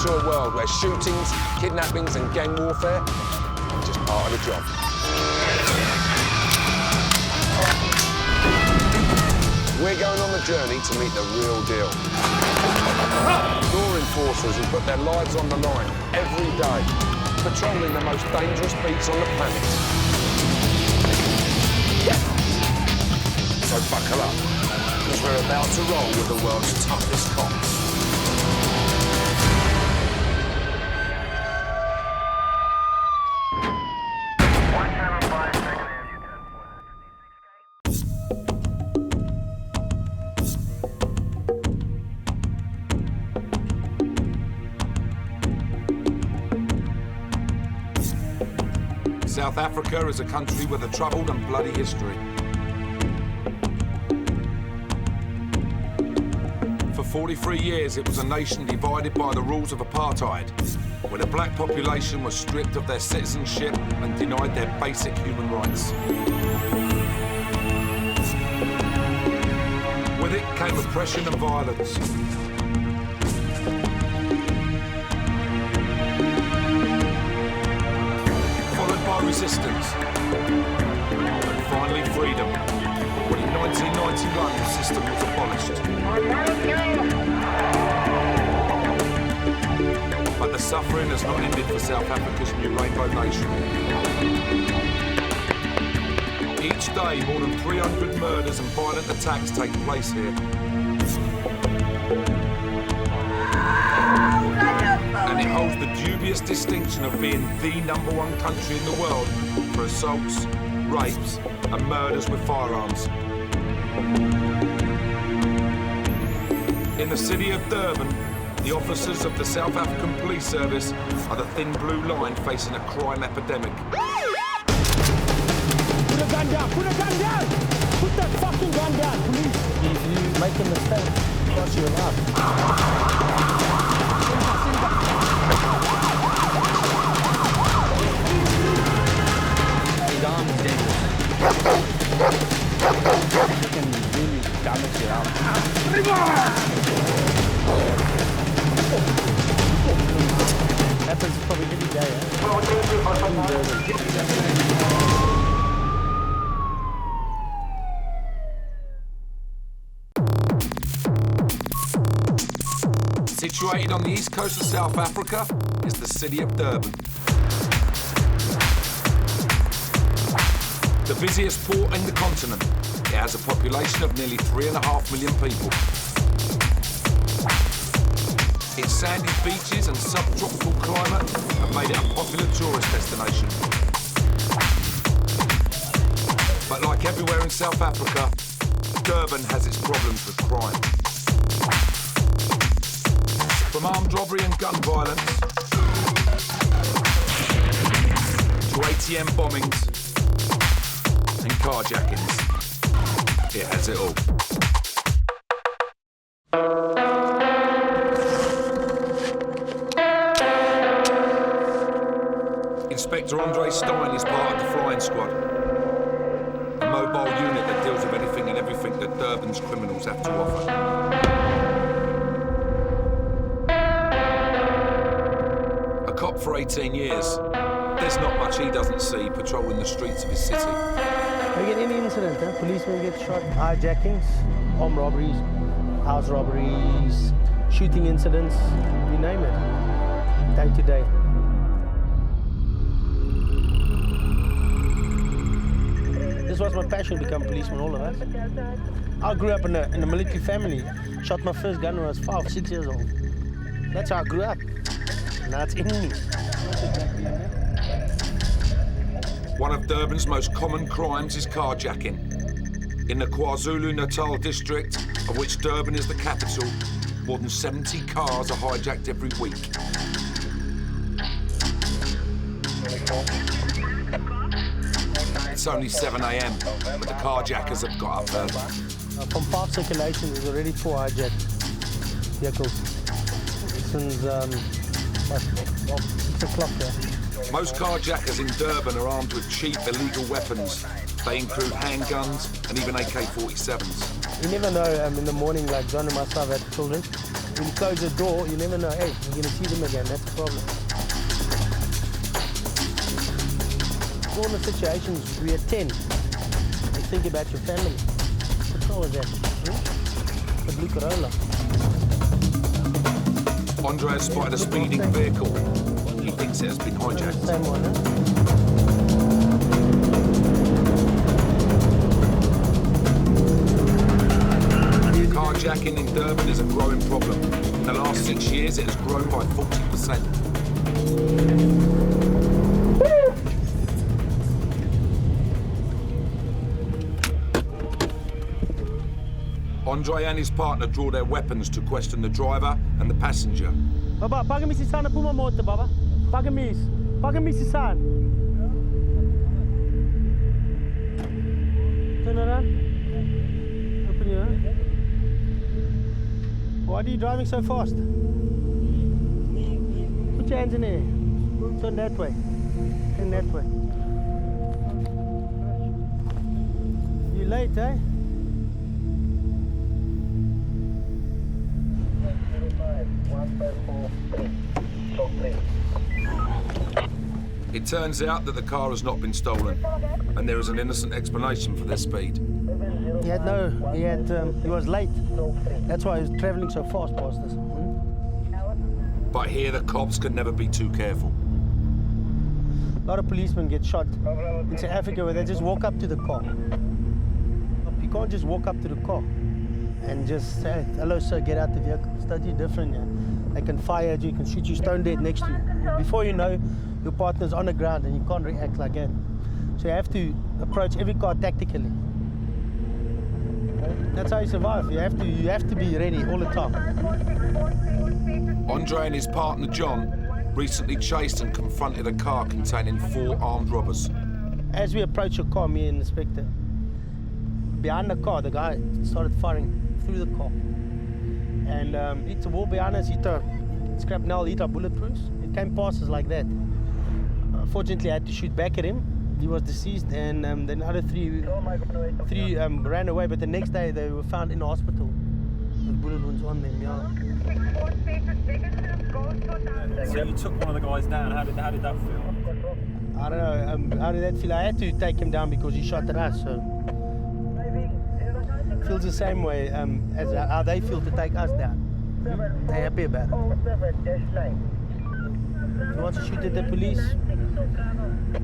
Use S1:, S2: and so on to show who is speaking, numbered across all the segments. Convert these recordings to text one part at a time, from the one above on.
S1: into a world where shootings, kidnappings and gang warfare are just part of the job. We're going on the journey to meet the real deal. Law enforcers who put their lives on the line every day, patrolling the most dangerous beats on the planet. So buckle up, because we're about to roll with the world's toughest cops.
S2: South Africa is a country with a troubled and bloody history. For 43 years, it was a nation divided by the rules of apartheid, where the black population was stripped of their citizenship and denied their basic human rights. With it came oppression and violence. Resistance, and finally freedom, when in 1991 the system was abolished. But the suffering has not ended for South Africa's new Rainbow Nation. Each day, more than 300 murders and violent attacks take place here. And it holds the dubious distinction of being the #1 country in the world for assaults, rapes and murders with firearms. In the city of Durban, the officers of the South African Police Service are the thin blue line facing a crime epidemic.
S3: Put a gun down! Put a gun down! Put that fucking gun down, police! If you make a mistake, cross your mouth. His arm is dangerous. You can really damage your arm. Happens probably every day,
S2: Situated on the east coast of South Africa is the city of Durban. The busiest port in the continent, it has a population of nearly 3.5 million people. Its sandy beaches and subtropical climate have made it a popular tourist destination. But like everywhere in South Africa, Durban has its problems with crime. From armed robbery and gun violence to ATM bombings and carjackings, it has it all. Inspector Andre Stein is part of the flying squad, a mobile unit that deals with anything and everything that Durban's criminals have to offer. A cop for 18 years, there's not much he doesn't see patrolling the streets of his city.
S3: We get any incident, policemen get shot, hijackings, armed robberies, house robberies, shooting incidents, you name it, day to day. This was my passion to become a policeman, all of us. I grew up in a military family. Shot my first gun when I was 5, 6 years old. That's how I grew up. Now it's in me.
S2: One of Durban's most common crimes is carjacking. In the KwaZulu-Natal district, of which Durban is the capital, more than 70 cars are hijacked every week. It's only 7 a.m, but the carjackers have got up early.
S3: From past circulation, there's already 4 hijacked vehicles since about 6 o'clock there.
S2: Most carjackers in Durban are armed with cheap illegal weapons. They include handguns and even AK-47s.
S3: You never know, in the morning, like John and myself had children, when you close the door, you never know, hey, you're going to see them again. That's the problem. All the situations, we at 10. You think about your family. What car was that? The blue Corolla.
S2: Andre has spotted a speeding vehicle. He thinks it has been hijacked.
S3: Same one, huh?
S2: Carjacking in Durban is a growing problem. In the last 6 years, it has grown by 40%. Andre and his partner draw their weapons to question the driver and the passenger.
S3: Baba, paga me sana puma moto, baba. Paga me sana. Turn around. Open your hand. Why are you driving so fast? Put your hands in the air. Turn that way. Turn that way. You late, eh?
S2: It turns out that the car has not been stolen, and there is an innocent explanation for their speed.
S3: He was late. That's why he was traveling so fast past us.
S2: But here the cops can never be too careful.
S3: A lot of policemen get shot in South Africa where they just walk up to the car. You can't just walk up to the car and just say, hello sir, get out the vehicle. It's totally different, yeah. They can fire at you, can shoot you stone dead next to you. Before you know, your partner's on the ground and you can't react like that. So you have to approach every car tactically. That's how you survive. You have to be ready all the time.
S2: Andre and his partner John recently chased and confronted a car containing 4 armed robbers.
S3: As we approached your car, me and the inspector, behind the car, the guy started firing through the car. And hit the wall behind us, hit our scrapnel, hit our bulletproofs. It came past us like that. Fortunately, I had to shoot back at him. He was deceased, and then other three ran away. But the next day, they were found in the hospital with bullet wounds on them. Yeah.
S4: So you took one of the guys down. How did that feel?
S3: I don't know. How did that feel? I had to take him down because he shot at us. So it feels the same way as how they feel to take us down. They're happy about it. If he wants to shoot at the police,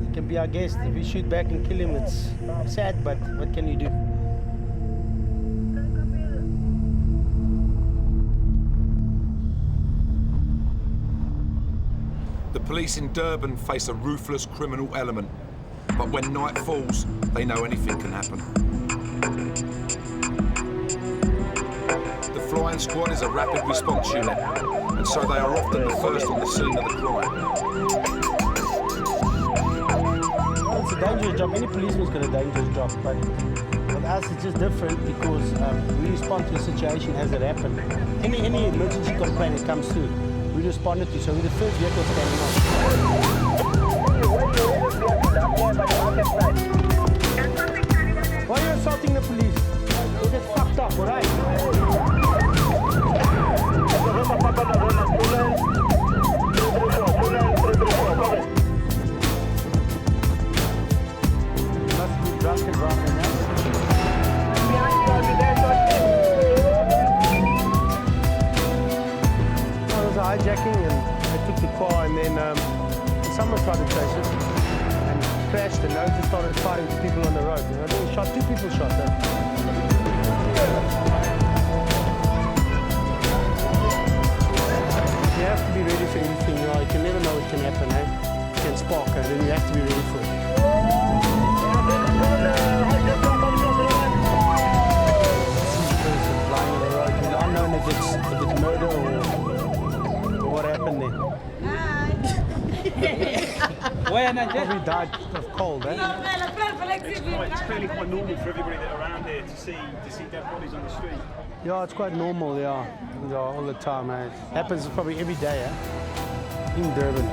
S3: he can be our guest. If we shoot back and kill him, it's sad, but what can you do?
S2: The police in Durban face a ruthless criminal element, but when night falls, they know anything can happen. The flying squad is a rapid response unit, and so they are often the first on the scene of the crime.
S3: It's a dangerous job. Any policeman's got a dangerous job, but with us it's just different because we respond to a situation as it happened. Any emergency complaint that comes through, we responded to. So we're the first vehicle standing off. Why are you assaulting the police? You get fucked up, alright? Must be drunk and driving now. There was a hijacking and I took the car and then someone tried to chase it and crashed and I just started firing to people on the road. And I think shot 2 people shot there. You have to be ready for anything, you know. You can never know what can happen, eh? It can spark and then you have to be ready for it. Lying on the road, it's unknown if it's murder or what happened there. Probably died of cold, eh?
S4: It's clearly quite normal for everybody that are around here to see dead bodies on the street.
S3: Yeah, it's quite normal, yeah. Yeah, all the time, eh? Happens probably every day, eh? In Durban.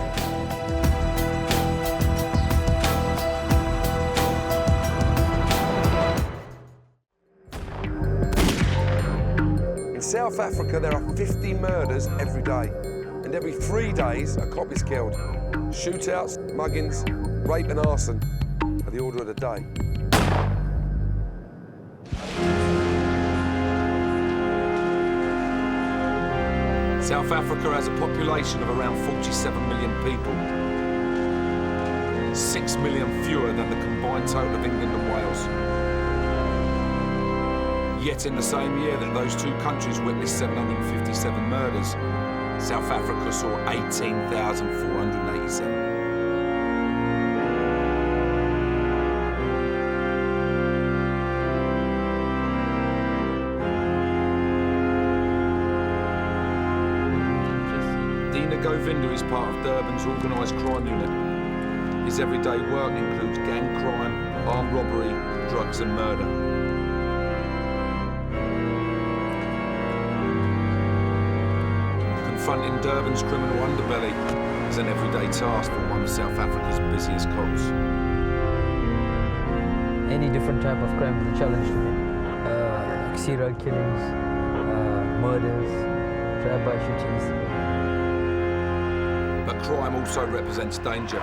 S5: In
S1: South Africa, there are 50 murders every day. And every 3 days, a cop is killed. Shootouts, muggings, rape and arson are the order of the day.
S2: South Africa has a population of around 47 million people. 6 million fewer than the combined total of England and Wales. Yet in the same year that those two countries witnessed 757 murders, South Africa saw 18,487. Govinda is part of Durban's organised crime unit. His everyday work includes gang crime, armed robbery, drugs and murder. Confronting Durban's criminal underbelly is an everyday task for one of South Africa's busiest cops.
S5: Any different type of crime is a challenge to me. Serial killings, murders, drive-by shootings.
S2: But crime also represents danger.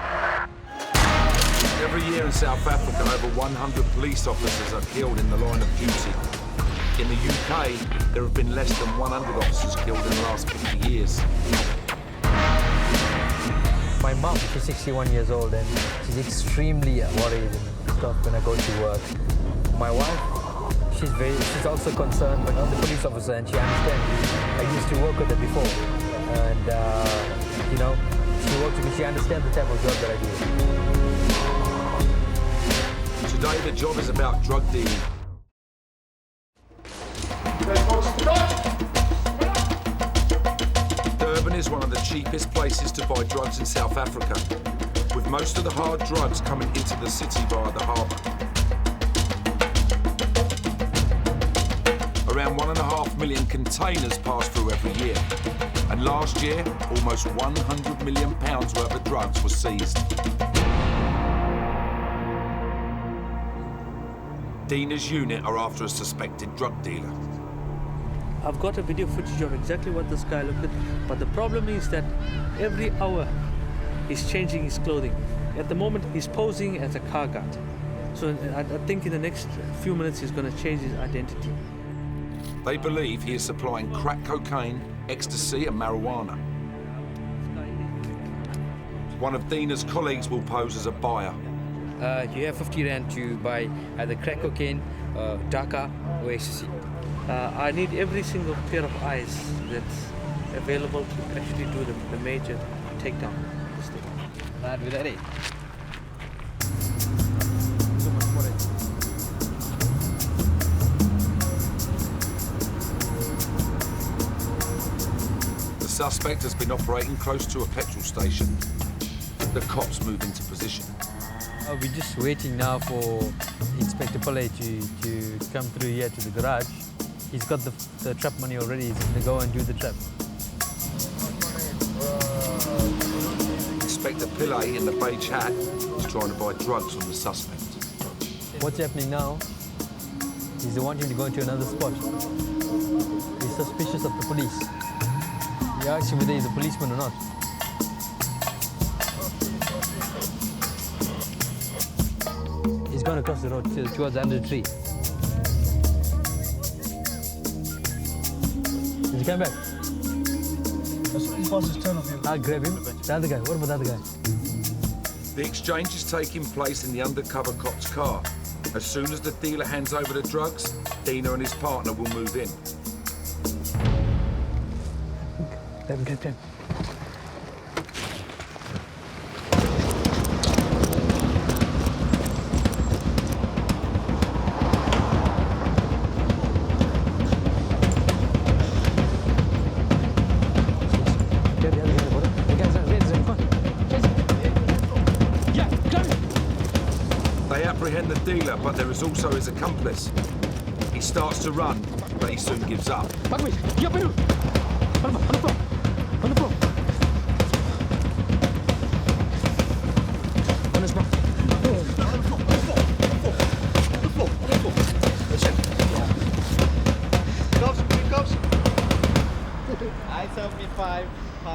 S2: Every year in South Africa, over 100 police officers are killed in the line of duty. In the UK, there have been less than 100 officers killed in the last 50 years.
S5: My mum, she's 61 years old and she's extremely worried and stuff when I go to work. My wife, she's also concerned, but I'm the police officer and she understands. I used to work with her before and you know, she works with me, she understands the type of job that I do.
S2: Today, the job is about drug dealing. Durban is one of the cheapest places to buy drugs in South Africa, with most of the hard drugs coming into the city via the harbour. Around 1.5 million containers pass through every year. And last year, almost £100 million worth of drugs were seized. Dina's unit are after a suspected drug dealer.
S6: I've got a video footage of exactly what this guy looked at, but the problem is that every hour he's changing his clothing. At the moment, he's posing as a car guard. So I think in the next few minutes, he's going to change his identity.
S2: They believe he is supplying crack cocaine, ecstasy and marijuana. One of Dina's colleagues will pose as a buyer.
S7: You have 50 rand to buy either crack cocaine, Dhaka or ecstasy.
S6: I need every single pair of eyes that's available to actually do the major takedown.
S7: Right, we're ready.
S2: The suspect has been operating close to a petrol station. The cops move into position.
S5: We're just waiting now for Inspector Pillay to come through here to the garage. He's got the trap money already. He's going to go and do the trap.
S2: Inspector Pillay in the beige hat is trying to buy drugs from the suspect.
S5: What's happening now is they want him to go into another spot. He's suspicious of the police. He asks him whether he's a policeman or not. He's going across the road towards the under the tree. Is he coming back? I'll grab him. The other guy. What about the other guy?
S2: The exchange is taking place in the undercover cop's car. As soon as the dealer hands over the drugs, Dina and his partner will move in.
S5: Grab him.
S2: They apprehend the dealer, but there is also his accomplice. He starts to run, but he soon gives up.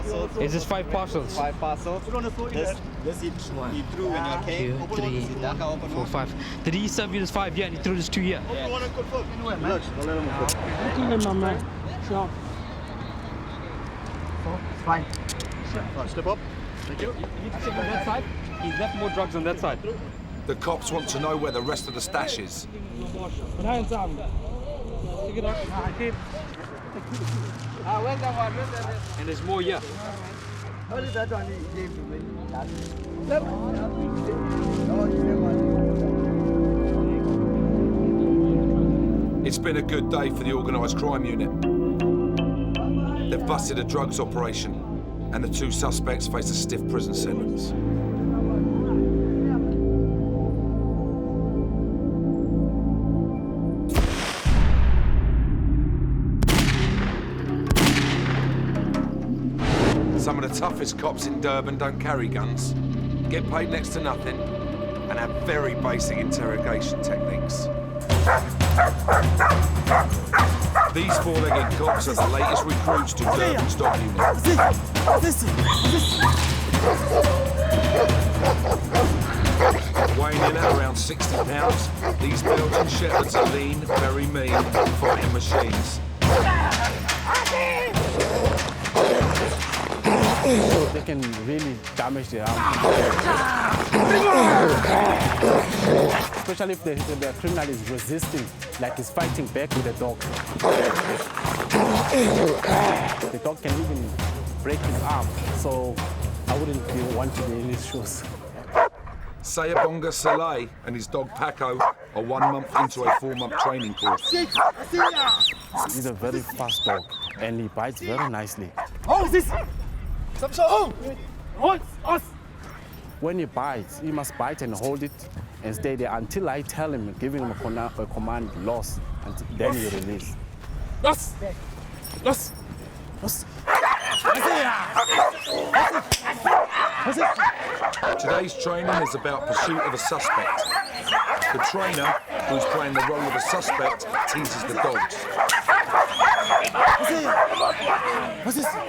S8: parcels.
S7: Is this 5 parcels?
S8: 5 parcels. This he threw when you came.
S7: 2, 3, 4, 5. Did he serve you this 5 here and he threw this 2 here?
S8: Fine. Right, step up. Thank you.
S7: On that side, he's left more drugs on that side.
S2: The cops want to know where the rest of the stash is.
S7: And there's more here.
S2: It's been a good day for the organised crime unit. They've busted a drugs operation, and the 2 suspects face a stiff prison sentence. Some of the toughest cops in Durban don't carry guns, get paid next to nothing, and have very basic interrogation techniques. These 4-legged cops are the latest recruits to Durban's dog unit. Weighing in at around 60 pounds, these Belgian Shepherds are lean, very mean, fighting machines.
S9: They can really damage the arm. Especially if the criminal is resisting, like he's fighting back with the dog. The dog can even break his arm, so I wouldn't want to be in his shoes.
S2: Sayabonga Saleh and his dog Paco are 1 month into a 4-month training course.
S9: He's a very fast dog, and he bites very nicely. When he bites, he must bite and hold it and stay there until I tell him, giving him a command, loss, and then he release. Loss! Loss! Loss!
S2: Today's training is about pursuit of a suspect. The trainer, who's playing the role of a suspect, teases the dogs.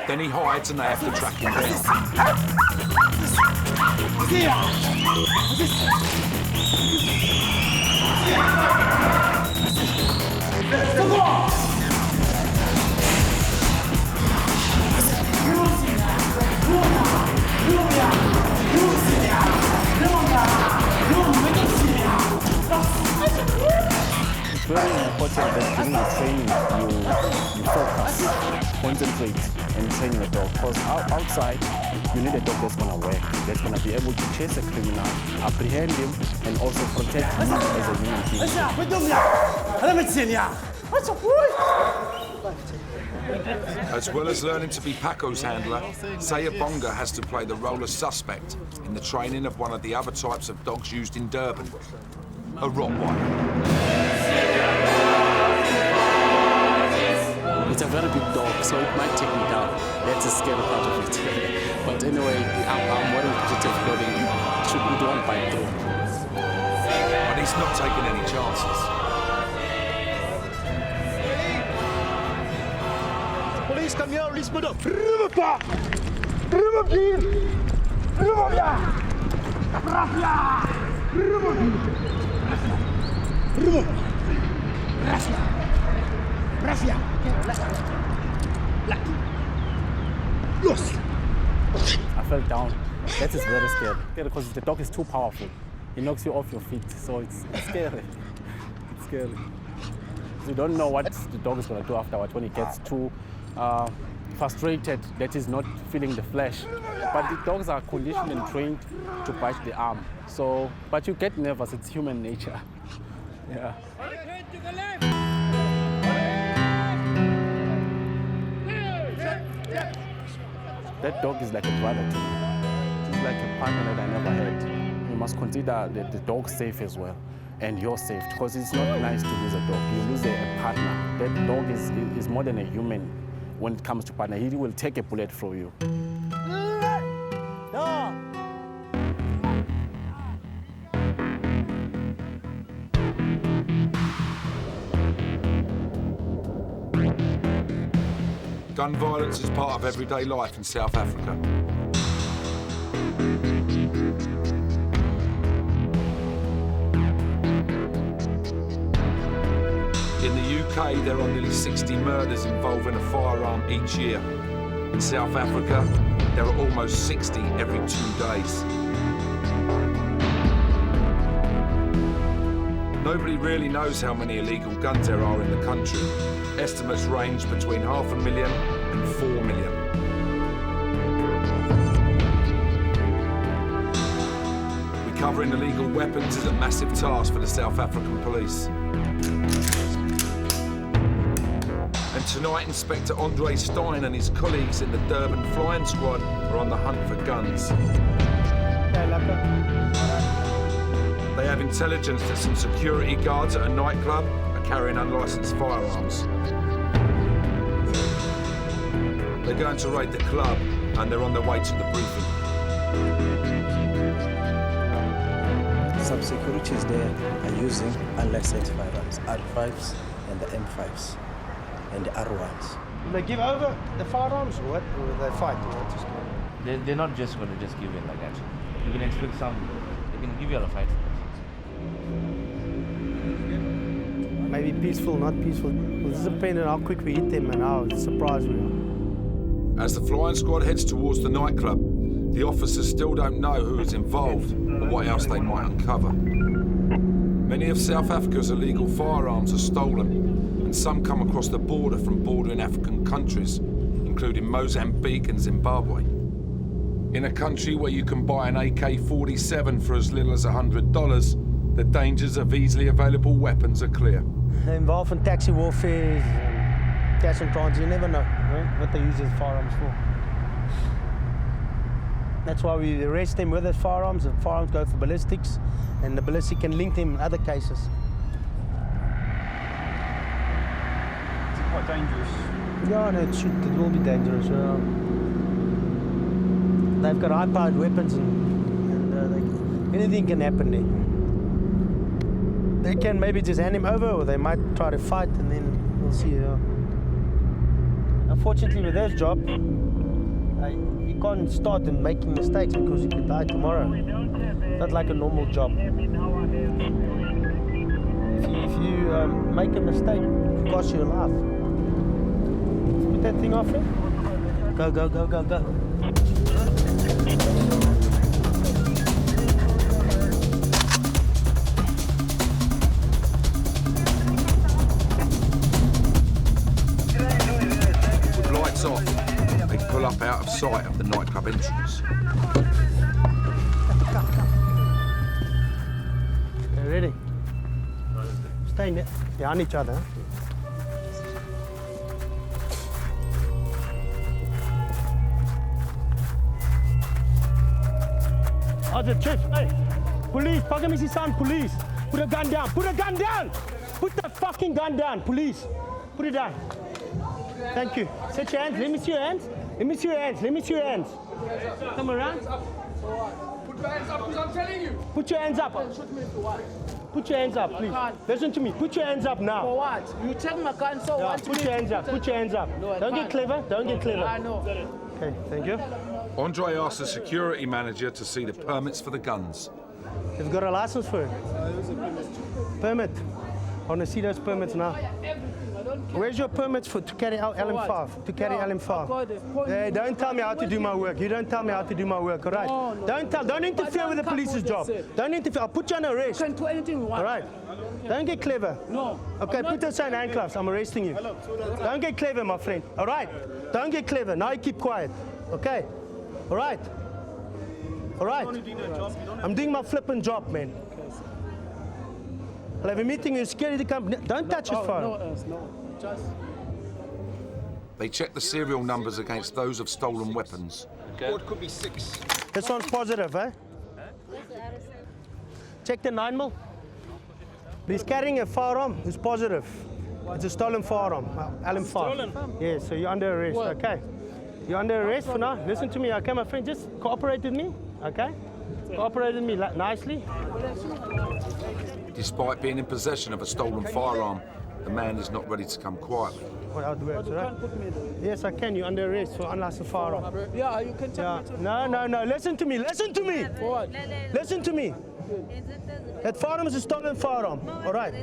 S2: Then he hides and they have to track him down.
S9: It's very important that during the training you focus, concentrate, and train your dog. Because outside, you need a dog that's going to work, that's going to be able to chase a criminal, apprehend him, and also protect him as a human being.
S2: As well as learning to be Paco's handler, Sayabonga has to play the role of suspect in the training of one of the other types of dogs used in Durban, a Rottweiler.
S9: It's a very big dog, so it might take me down. That's a scary part of it. But anyway, I'm wearing protective clothing. It won't bite through.
S2: But he's not taking any chances.
S3: Police, come here, release me up.
S9: I fell down. That is very scary. Because the dog is too powerful. He knocks you off your feet, so it's scary. It's scary. You don't know what the dog is going to do afterwards when he gets too frustrated that he's not feeling the flesh. But the dogs are conditioned and trained to bite the arm. So, but you get nervous, it's human nature. Yeah. That dog is like a brother to me. It's like a partner that I never had. You must consider the dog safe as well, and you're safe, because it's not nice to lose a dog. You lose a partner. That dog is more than a human when it comes to partner. He will take a bullet from you.
S2: Gun violence is part of everyday life in South Africa. In the UK, there are nearly 60 murders involving a firearm each year. In South Africa, there are almost 60 every 2 days. Nobody really knows how many illegal guns there are in the country. Estimates range between 500,000 and 4 million. Recovering illegal weapons is a massive task for the South African police. And tonight, Inspector Andre Stein and his colleagues in the Durban Flying Squad are on the hunt for guns. They have intelligence that some security guards at a nightclub are carrying unlicensed firearms. They're going to raid the club and they're on their way to the briefing.
S10: Some securities there are using unlicensed firearms, R5s and the M5s and the R1s.
S3: Will they give over the firearms or what? Or will they fight?
S11: They're not just going to just give in like that. You can expect some, they can give you a fight.
S3: Maybe peaceful, not peaceful. Well, it's depending on how quick we hit them and how surprised we are.
S2: As the flying squad heads towards the nightclub, the officers still don't know who is involved or what else they might uncover. Many of South Africa's illegal firearms are stolen, and some come across the border from bordering African countries, including Mozambique and Zimbabwe. In a country where you can buy an AK-47 for as little as $100, the dangers of easily available weapons are clear.
S3: They're involved in taxi warfare, cash and transit. You never know what they use these firearms for. That's why we arrest them with the firearms. The firearms go for ballistics, and the ballistic can link them in other cases.
S4: Is it quite dangerous?
S3: Yeah, no, it will be dangerous. They've got high-powered weapons, and anything can happen there. They can maybe just hand him over, or they might try to fight, and then we'll see. Unfortunately, with this job, you can't start in making mistakes because you could die tomorrow. It's not like a normal job. If you make a mistake, it costs you your life. Put that thing off here. Go, go, go, go, go.
S2: Off, they pull up out of sight of the nightclub entrance.
S3: Okay, ready? Stay behind each other. Other chief, hey, police, pakai misi sound, police. Put a gun down, put a gun down. Put the fucking gun down, police. Put it down. Thank you. Set your hands. Let me see your hands. Let me see your hands. Let me see your hands. Come around.
S12: Put your hands up, because I'm telling you.
S3: Put your hands up. Put your hands up, please. Listen to me. Put your hands up now.
S12: For what? You check my gun, so
S3: Yeah,
S12: what?
S3: put your hands up. Put your hands up.
S12: No,
S3: Don't get clever. Don't get clever.
S12: I know.
S3: Okay, thank you.
S2: Andre asks the security manager to see the permits for the guns.
S3: You've got a license for it? Permit. I want to see those permits now. Where's your permits to carry out LM5? To carry LM5? Hey, don't tell me how to do my work. You don't tell me how to do my work, all right?
S12: No.
S3: Don't interfere with the police's job. Don't interfere. I'll put you on arrest.
S12: You can do anything you want.
S3: All right? Don't get clever.
S12: No.
S3: Okay, put us in handcuffs. I'm arresting you. Don't get clever, my friend. All right? Don't get clever. Now you keep quiet. Okay? All right? All right? I'm doing my flipping job, man. I'll have a meeting with security company. Don't touch his phone.
S12: No. Just...
S2: They check the serial numbers against those of stolen weapons.
S8: What could be 6?
S3: This one's positive, eh? Check the 9mm. He's carrying a firearm. It's positive. It's a stolen firearm. LM5. Stolen? Yeah, so you're under arrest, okay? You're under arrest for now. Listen to me, okay, my friend? Just cooperate with me, okay? Cooperate with me nicely.
S2: Despite being in possession of a stolen firearm, the man is not ready to come quietly.
S3: how it works,
S12: You
S3: right?
S12: can't put me there.
S3: Yes, I can. You're under arrest for unlicensed firearm.
S12: Yeah, you can take me to the
S3: No. Listen to me. Listen to me.
S12: For what?
S3: Listen to me. That firearm is a stolen firearm. All right.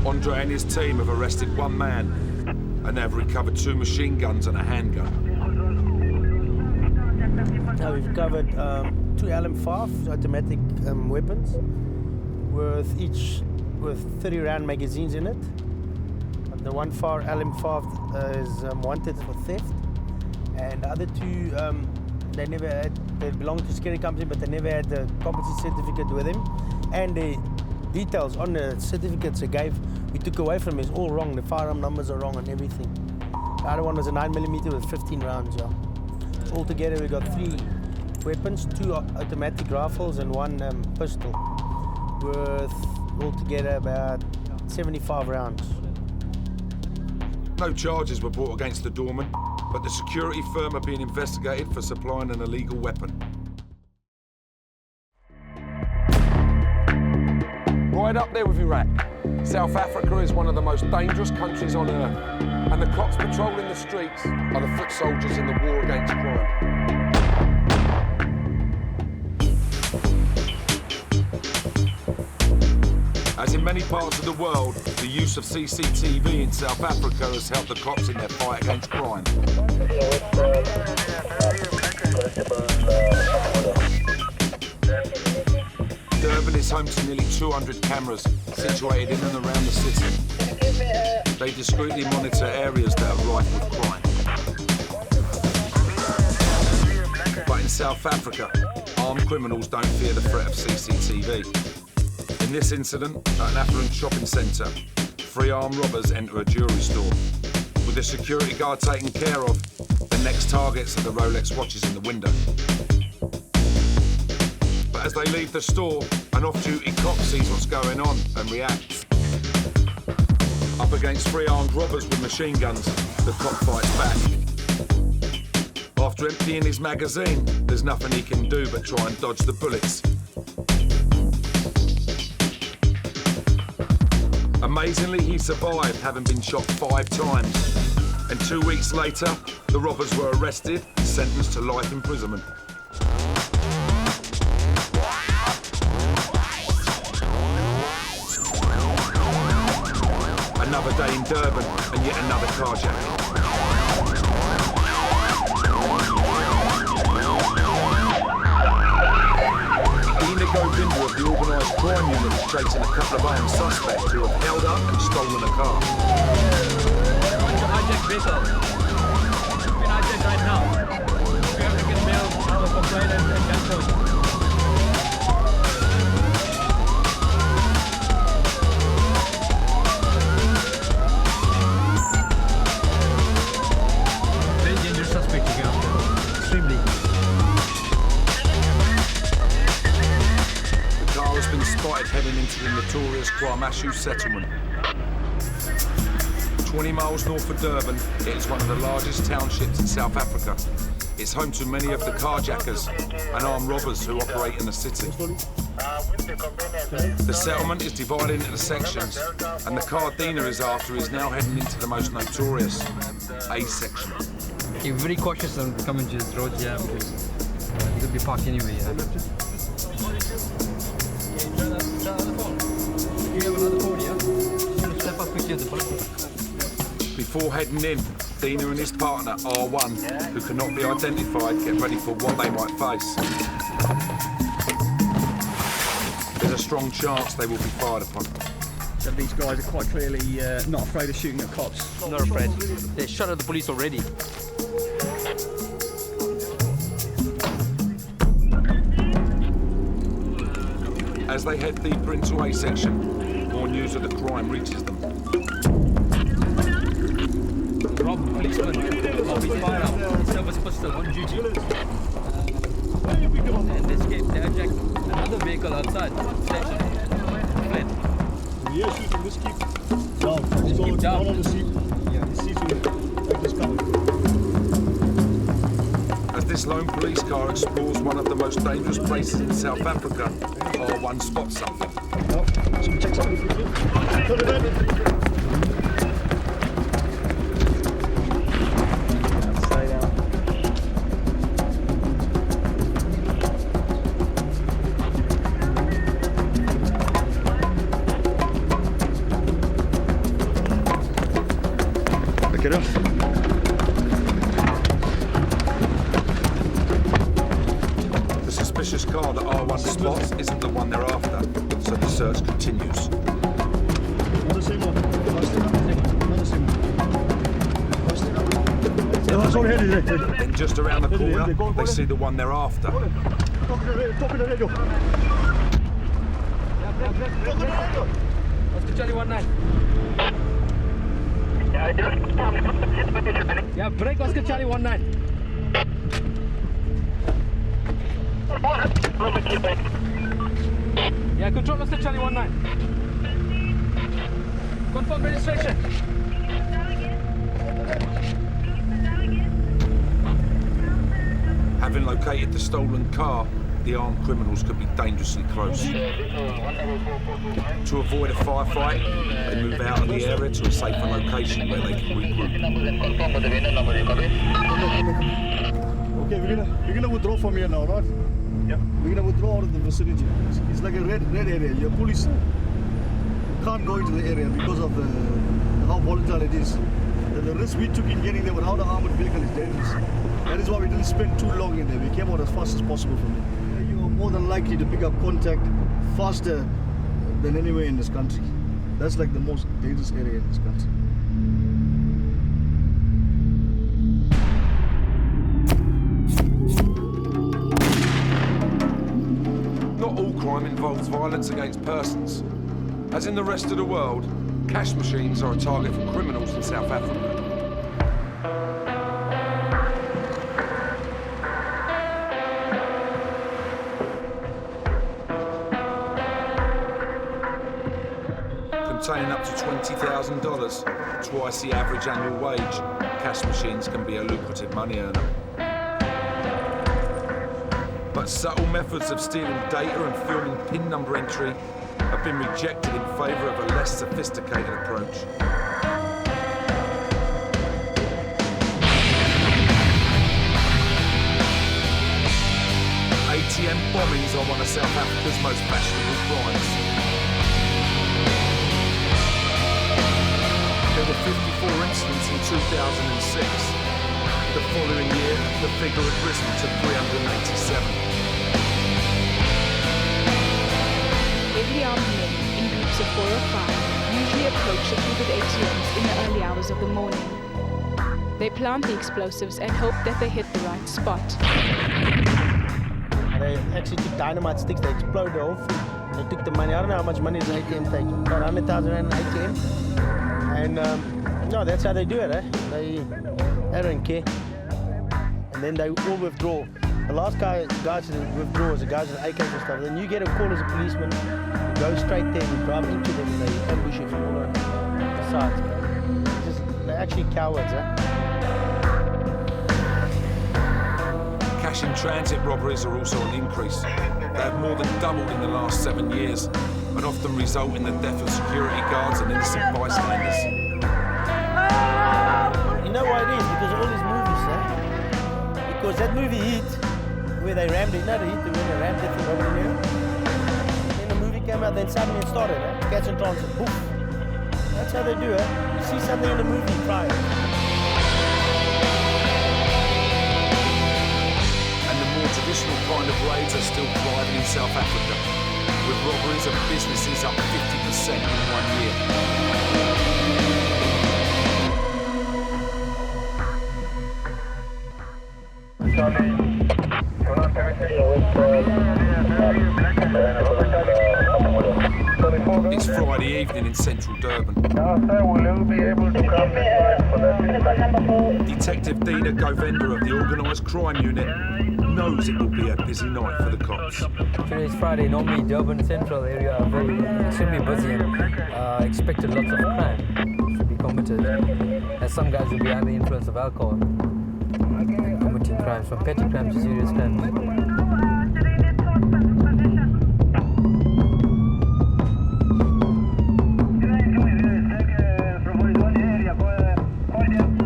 S2: Andre and his team have arrested one man and they've recovered 2 machine guns and a handgun.
S3: Now we've covered 2 LM5 automatic weapons with 30 round magazines in it. The one for LM5 is wanted for theft, and the other 2 they belong to security company, but they never had the competency certificate with them, and the details on the certificates we took away from him is all wrong. The firearm numbers are wrong and everything. The other one was a 9mm with 15 rounds. Yeah. So altogether we got 3 weapons, 2 automatic rifles and 1 pistol, with altogether about 75 rounds.
S2: No charges were brought against the doorman, but the security firm are being investigated for supplying an illegal weapon.
S1: Right up there with Iraq. South Africa is one of the most dangerous countries on earth, and the cops patrolling the streets are the foot soldiers in the war against crime.
S2: As in many parts of the world, the use of CCTV in South Africa has helped the cops in their fight against crime. Durban is home to nearly 200 cameras situated in and around the city. They discreetly monitor areas that are rife with crime. But in South Africa, armed criminals don't fear the threat of CCTV. In this incident, at an affluent shopping centre, 3 armed robbers enter a jewellery store. With the security guard taken care of, the next targets are the Rolex watches in the window. But as they leave the store, an off-duty cop sees what's going on and reacts. Up against 3 armed robbers with machine guns, the cop fights back. After emptying his magazine, there's nothing he can do but try and dodge the bullets. Amazingly, he survived, having been shot 5 times. And 2 weeks later, the robbers were arrested and sentenced to life imprisonment. Another day in Durban, and yet another carjacking. Vinnie of the organised crime unit is chasing a couple of armed suspects who have held up and stolen a car.
S5: Hijack vehicle. It's been hijacked right now. We have to get mail, complaint and cancel. Very dangerous suspect to get up there. Extremely.
S2: Has been spotted heading into the notorious Kwamashu settlement. 20 miles north of Durban, it is one of the largest townships in South Africa. It's home to many of the carjackers and armed robbers who operate in the city. The settlement is divided into sections, and the car Dina is after is now heading into the most notorious A section.
S5: You're very cautious on coming to this road, yeah, because you could be parked anyway. Yeah.
S2: Before heading in, Dina and his partner, R1, who cannot be identified, get ready for what they might face. There's a strong chance they will be fired upon.
S4: So these guys are quite clearly not afraid of shooting at cops.
S5: Not afraid. They shot at the police already.
S2: As they head deeper into A section, more news of the crime reaches them.
S5: Rob, policeman, of his firearm, service pistol on duty. And they escaped. They hijacked another vehicle outside station. Fled.
S4: We are shooting this keep down.
S5: Just keep down.
S4: On the seat. Yeah, the seat will take this cover.
S2: As this lone police car explores one of the most dangerous places in South Africa, R1 spots something.
S13: Oh, should we check something quickly? Put it in. Slide out. Pick it up.
S2: The car that R1 spots isn't the one they're after, so the search continues. Then just around the corner, they see the one they're after.
S5: Oscar Charlie 19. Yeah, break Oscar Charlie 19. Yeah, control Oscar Charlie 19. Confirm registration.
S2: Having located the stolen car, the armed criminals could be dangerously close. To avoid a firefight, they move out of the area to a safer location where they can regroup.
S13: Okay, we're gonna withdraw from here now, right?
S4: Yeah.
S13: We're gonna withdraw out of the vicinity. It's like a red area. Your police can't go into the area because of how volatile it is. The risk we took in getting there without an armored vehicle is dangerous. That is why we didn't spend too long in there. We came out as fast as possible from it. You are more than likely to pick up contact faster than anywhere in this country. That's like the most dangerous area in this country.
S2: Not all crime involves violence against persons. As in the rest of the world, cash machines are a target for criminals in South Africa. Containing up to $20,000, twice the average annual wage, cash machines can be a lucrative money earner. But subtle methods of stealing data and filming PIN number entry have been rejected in favour of a less sophisticated approach. ATM bombings are one of South Africa's most fashionable crimes. There were 54 incidents in 2006. The following year, the figure had risen to 387.
S14: Heavily armed men in groups of 4 or 5 usually approach secluded ATMs in the early hours of the morning. They plant the explosives and hope that they hit the right spot.
S3: They actually took dynamite sticks, they exploded the whole thing. They took the money. I don't know how much money is the ATM taking. About 100,000 rand an ATM. And no, that's how they do it, eh? They don't care. And then they all withdraw. The last guys to withdraw is the guys with AKs and stuff. Then you get a call as a policeman, you go straight there, you drive into them, and they ambush you from all the sides. They're actually cowards, eh?
S2: Cash in transit robberies are also on increase. They have more than doubled in the last 7 years and often result in the death of security guards and innocent bystanders.
S3: You know why it is? Because of all these movies, eh? Because that movie Heat, where they rammed it, not the Heat, when they rammed it from over there. Then the movie came out, then suddenly it started, eh? Catch and transit, poof. That's how they do it. You see something in the movie, try it.
S2: Traditional kind of raids are still thriving in South Africa, with robberies of businesses up 50% in 1 year. It's Friday evening in central Durban. Detective Dina Govender of the Organised Crime Unit knows it will be a busy night for the cops.
S5: Today is Friday. Normally Durban Central area are very extremely busy and expected lots of crime to be committed. As some guys will be under the influence of alcohol committing crime. crimes, from petty crimes to serious crimes.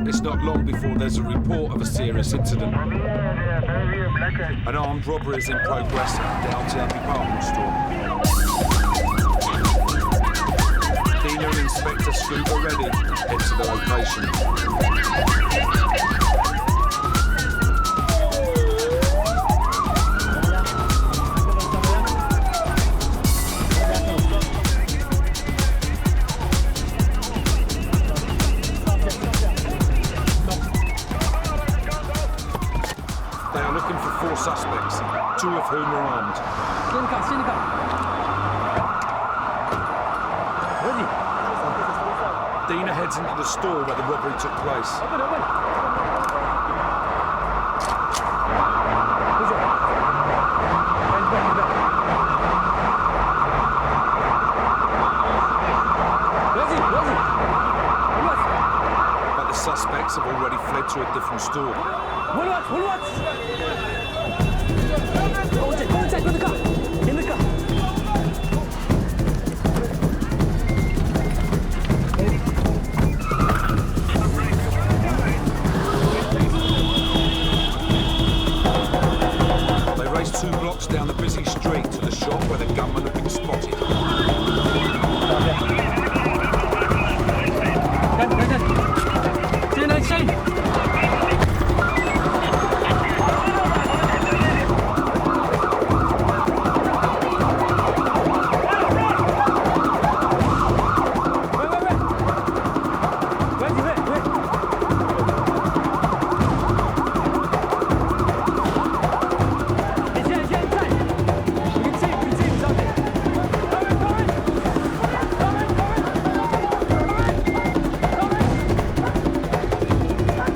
S2: It's not long before there's a report of a serious incident. An armed robbery is in progress at a downtown department store. Dina and Inspector Scoop are ready to head to the location. They are looking for 4 suspects, 2 of whom are armed. Dina heads into the store where the robbery took place. But the suspects have already fled to a different store. They race 2 blocks down the busy street to the shop where the gunman had been spotted.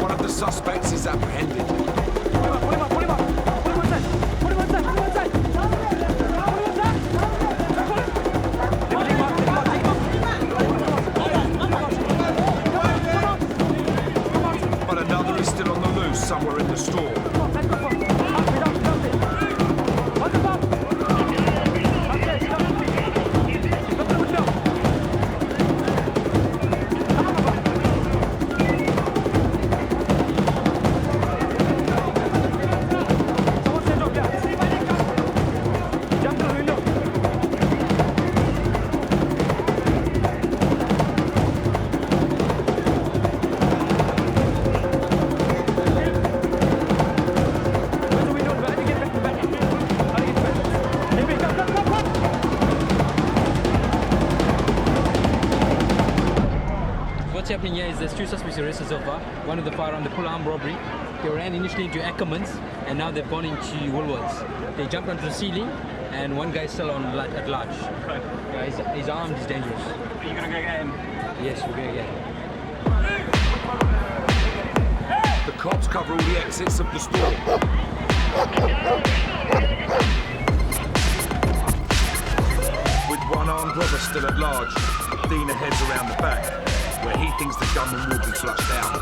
S2: One of the suspects is apprehended. But another is still on the loose somewhere in the store.
S7: What's happening here is there's 2 suspects arrested so far. One of the firearm, the full-arm robbery. They ran initially into Ackermans, and now they've gone into Woolworths. They jumped onto the ceiling, and one guy's still on at large.
S4: Okay.
S7: Yeah, he's armed, he's dangerous.
S4: Are you going to go get him?
S7: Yes, we're going to get him.
S2: The cops cover all the exits of the store. With one armed robber still at large, Dina heads around the back, where he thinks the gunman will be flushed out.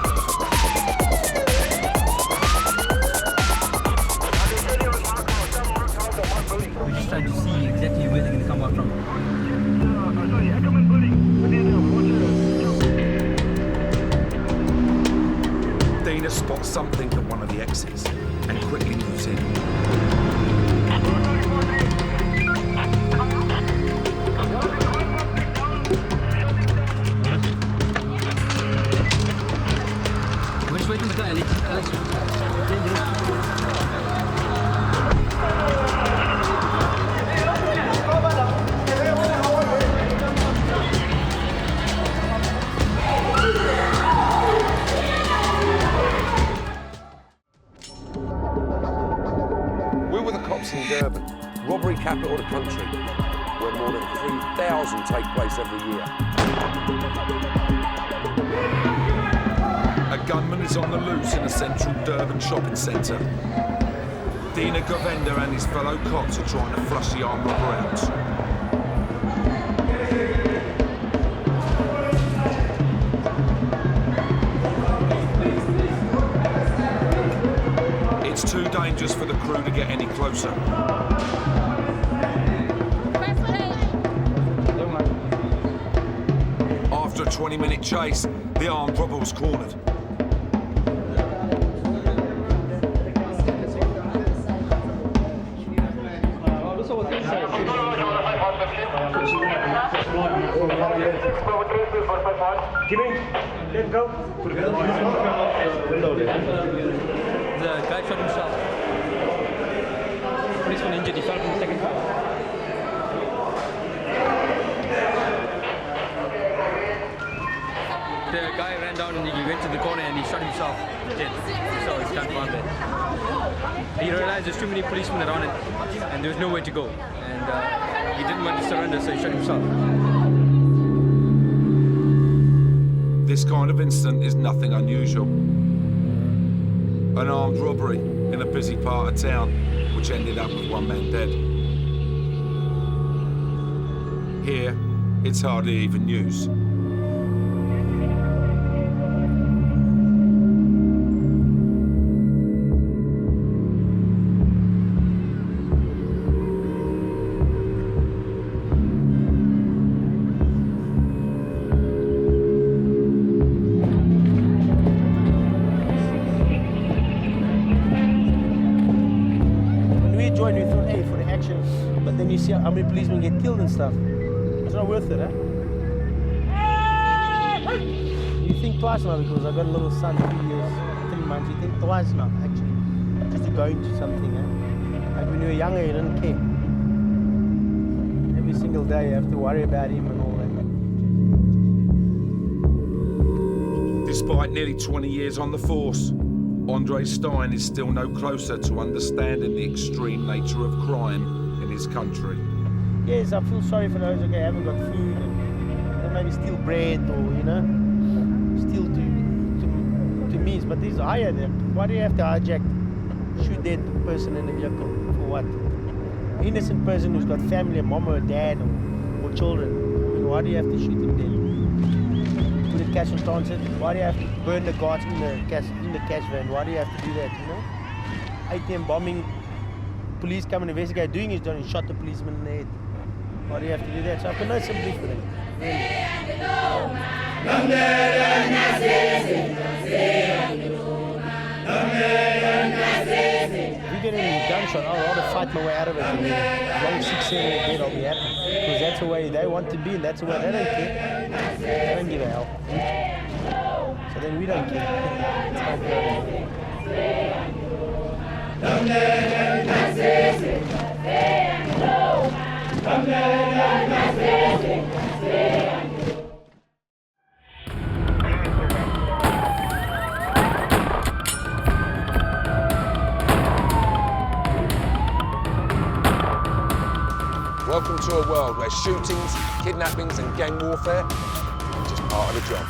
S7: We're just trying to see exactly where they're going to come out from.
S2: Dina spots something at one of the exits and quickly moves in.
S7: Which way to the guy, Alex?
S1: We're with the cops in Durban, robbery capital of the country, where more than 3,000 take place every year.
S2: A gunman is on the loose in a central Durban shopping centre. Dina Govender and his fellow cops are trying to flush the armed robber out. It's too dangerous for the crew to get any closer. After a 20-minute chase, the armed robber was cornered.
S7: The guy shot himself. Policeman injured, he fell from the second floor. The guy ran down and he went to the corner and he shot himself dead. So he's can't find there. He realized there's too many policemen around it and there was nowhere to go. And he didn't want to surrender, so he shot himself.
S2: This kind of incident is nothing unusual. An armed robbery in a busy part of town, which ended up with one man dead. Here, it's hardly even news.
S3: We thought, hey, for the action, but then you see how many policemen get killed and stuff. It's not worth it, You think twice now, because I've got a little son, 3 years, 3 months. You think twice now, actually, just to go into something. Like when you were younger, you didn't care. Every single day, you have to worry about him and all that.
S2: Despite nearly 20 years on the force, Andre Stein is still no closer to understanding the extreme nature of crime in his country.
S3: Yes, I feel sorry for those who haven't got food and maybe steal bread or, steal to means. But these higher them. Why do you have to hijack, shoot dead person in the vehicle? For what? Innocent person who's got family, a mom or a dad or children. I mean, why do you have to shoot him dead? Put a cash on transit. Why do you have to burn the guards in the cash van? Why do you have to do that, ATM bombing, police come and investigate, doing his job and shot the policeman in the head. Why do you have to do that? So I've got no sympathy for them. If you get in a gunshot, I'll rather fight my way out of it. As long as 6, 7 are dead, I'll be happy. Because that's the way they want to be, and that's the way they don't care. They don't give a hell. So then we don't care. It's not
S1: Welcome to a world where shootings, kidnappings and gang warfare are just part of the job.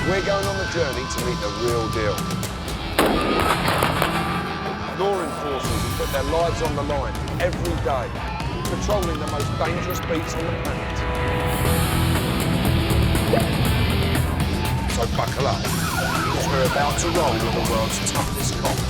S1: We're going on the journey to meet the real deal. Law enforcers who put their lives on the line every day, patrolling the most dangerous beats on the planet. So buckle up, because we're about to roll with the world's toughest cops.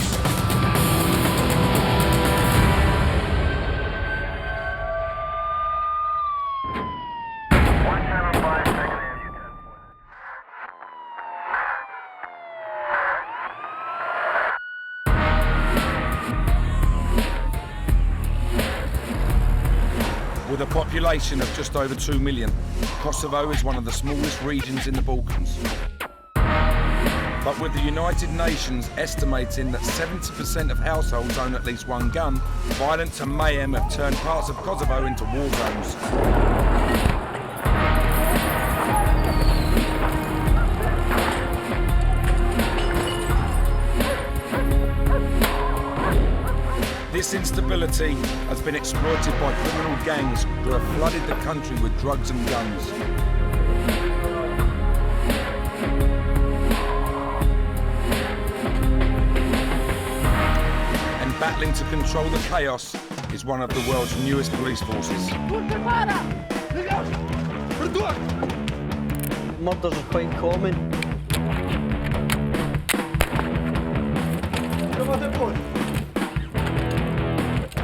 S2: With a population of just over 2 million, Kosovo is one of the smallest regions in the Balkans. But with the United Nations estimating that 70% of households own at least one gun, violence and mayhem have turned parts of Kosovo into war zones. This instability has been exploited by criminal gangs who have flooded the country with drugs and guns. And battling to control the chaos is one of the world's newest police forces.
S3: Iemand dat er gewoon komen.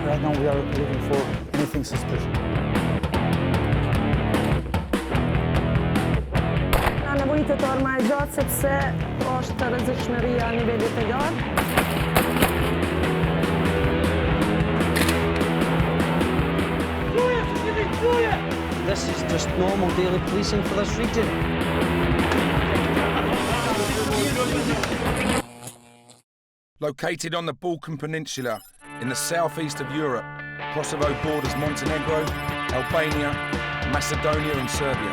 S15: Right now we are looking for anything suspicious.
S16: Nevojite të arma e gjatë sepse është rrezikshmëria nivelit të lartë.
S3: This is just normal daily policing for this region.
S2: Located on the Balkan Peninsula in the southeast of Europe, Kosovo borders Montenegro, Albania, Macedonia and Serbia.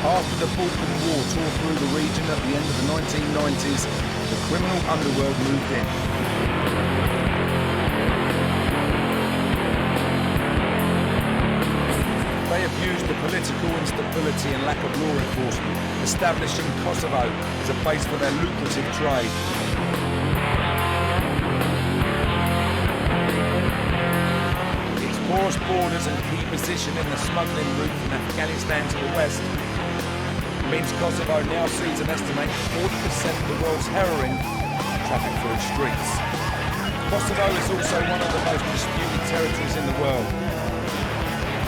S2: After the Balkan War tore through the region at the end of the 1990s, the criminal underworld moved in. They abused the political instability and lack of law enforcement, establishing Kosovo as a base for their lucrative trade. Its porous borders and key position in the smuggling route from Afghanistan to the west means Kosovo now sees an estimated 40% of the world's heroin traffic through its streets. Kosovo is also one of the most disputed territories in the world,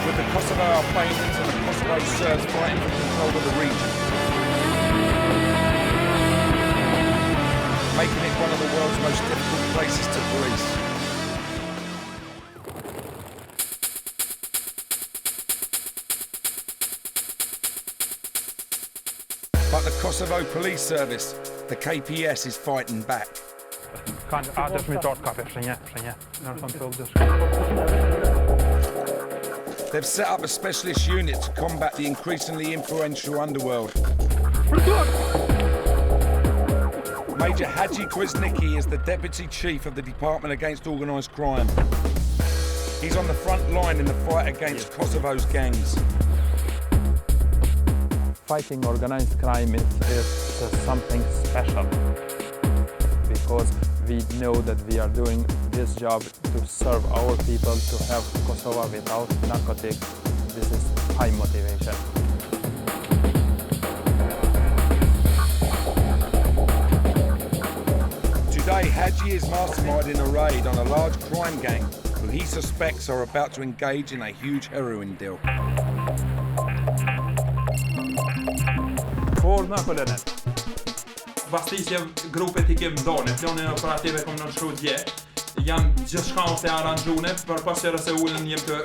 S2: with the Kosovo Albanians and the Kosovo Serbs fighting for control of the region, making it one of the world's most difficult places to police. But the Kosovo Police Service, the KPS, is fighting back. They've set up a specialist unit to combat the increasingly influential underworld. Major Hadji Kriznicki is the Deputy Chief of the Department Against Organised Crime. He's on the front line in the fight against Kosovo's gangs.
S17: Fighting organized crime is something special because we know that we are doing this job to serve our people, to have Kosovo without narcotics. This is high motivation.
S2: Today, Hadji is masterminding a raid on a large crime gang who he suspects are about to engage in a huge heroin deal.
S18: Bastisia grupe t'i kem done, planin operative kom në shudje, janë gjithçka të aranxuar për pas se rëse ullën jem të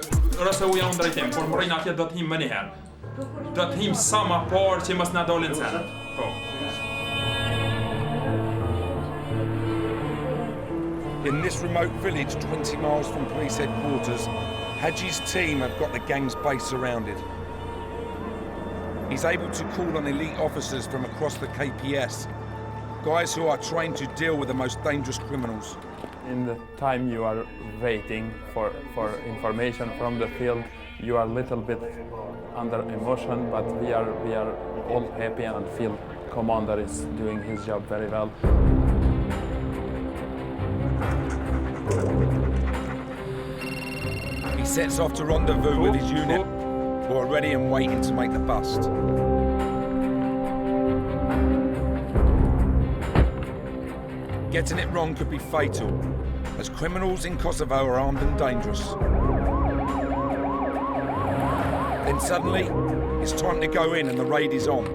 S18: rëse uja unë drejtim, por më rejnë atje do t'him më njëherë. Do t'him sa ma parë që mës në dolin sen. Po.
S2: In this remote village 20 miles from police headquarters, Hadji's team have got the gang's base surrounded. He's able to call on elite officers from across the KPS, guys who are trained to deal with the most dangerous criminals.
S17: In the time you are waiting for information from the field, you are a little bit under emotion, but we are all happy and feel commander is doing his job very well.
S2: He sets off to rendezvous with his unit, who are ready and waiting to make the bust. Getting it wrong could be fatal, as criminals in Kosovo are armed and dangerous. Then suddenly, it's time to go in and the raid is on.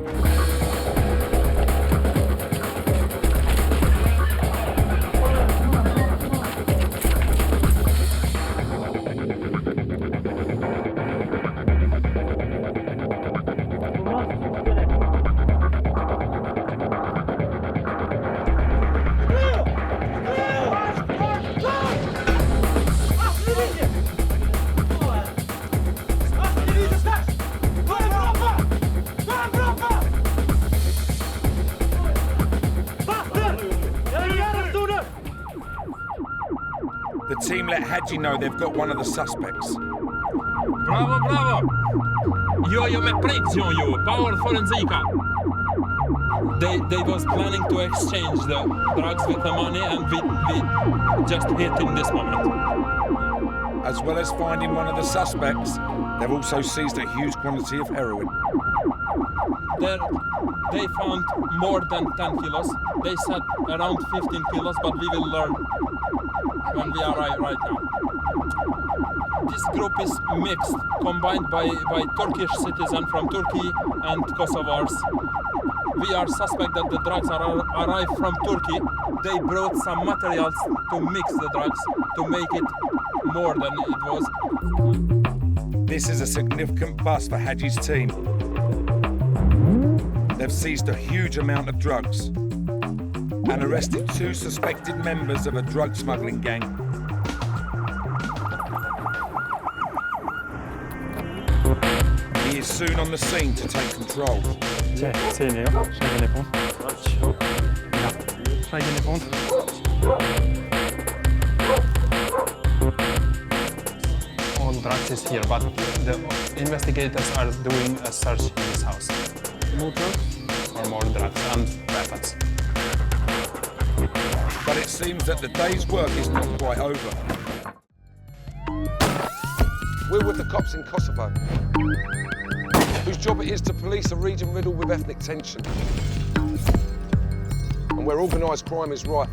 S2: The team let Hadji know they've got one of the suspects.
S18: Bravo, bravo! Jo me preksion ju, pa orë forenzika. They was planning to exchange the drugs with the money, and we just hit in this moment.
S2: As well as finding one of the suspects, they've also seized a huge quantity of heroin.
S18: They found more than 10 kilos. They said around 15 kilos, but we will learn when we arrive right now. This group is mixed, combined by Turkish citizens from Turkey and Kosovars. We are suspect that the drugs arrived from Turkey. They brought some materials to mix the drugs to make it more than it was.
S2: This is a significant bust for Haji's team. They've seized a huge amount of drugs and arrested 2 suspected members of a drug smuggling gang. He is soon on the scene to take control.
S17: All drugs is here, but the investigators are doing a search in this house. More drugs? Or more drugs and weapons.
S2: But it seems that the day's work is not quite over.
S1: We're with the cops in Kosovo, whose job it is to police a region riddled with ethnic tension, and where organised crime is rife.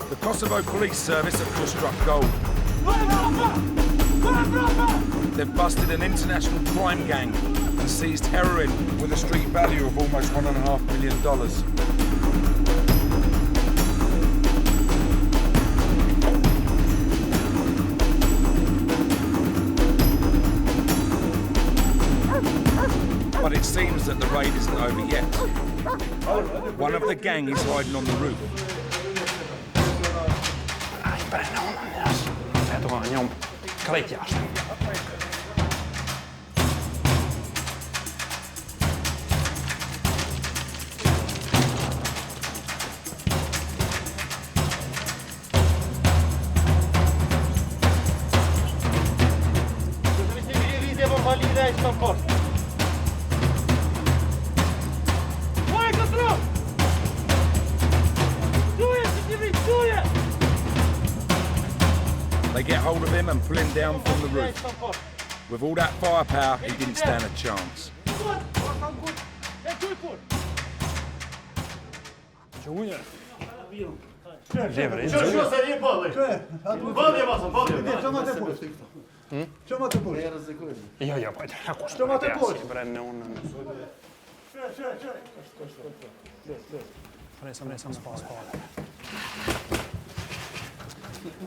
S2: The Kosovo Police Service have just struck gold. They've busted an international crime gang and seized heroin with a street value of almost $1.5 million. But it seems that the raid isn't over yet. One of the gang is hiding on the roof. They get hold of him and pull him down from the roof. With all that firepower, he didn't stand a chance.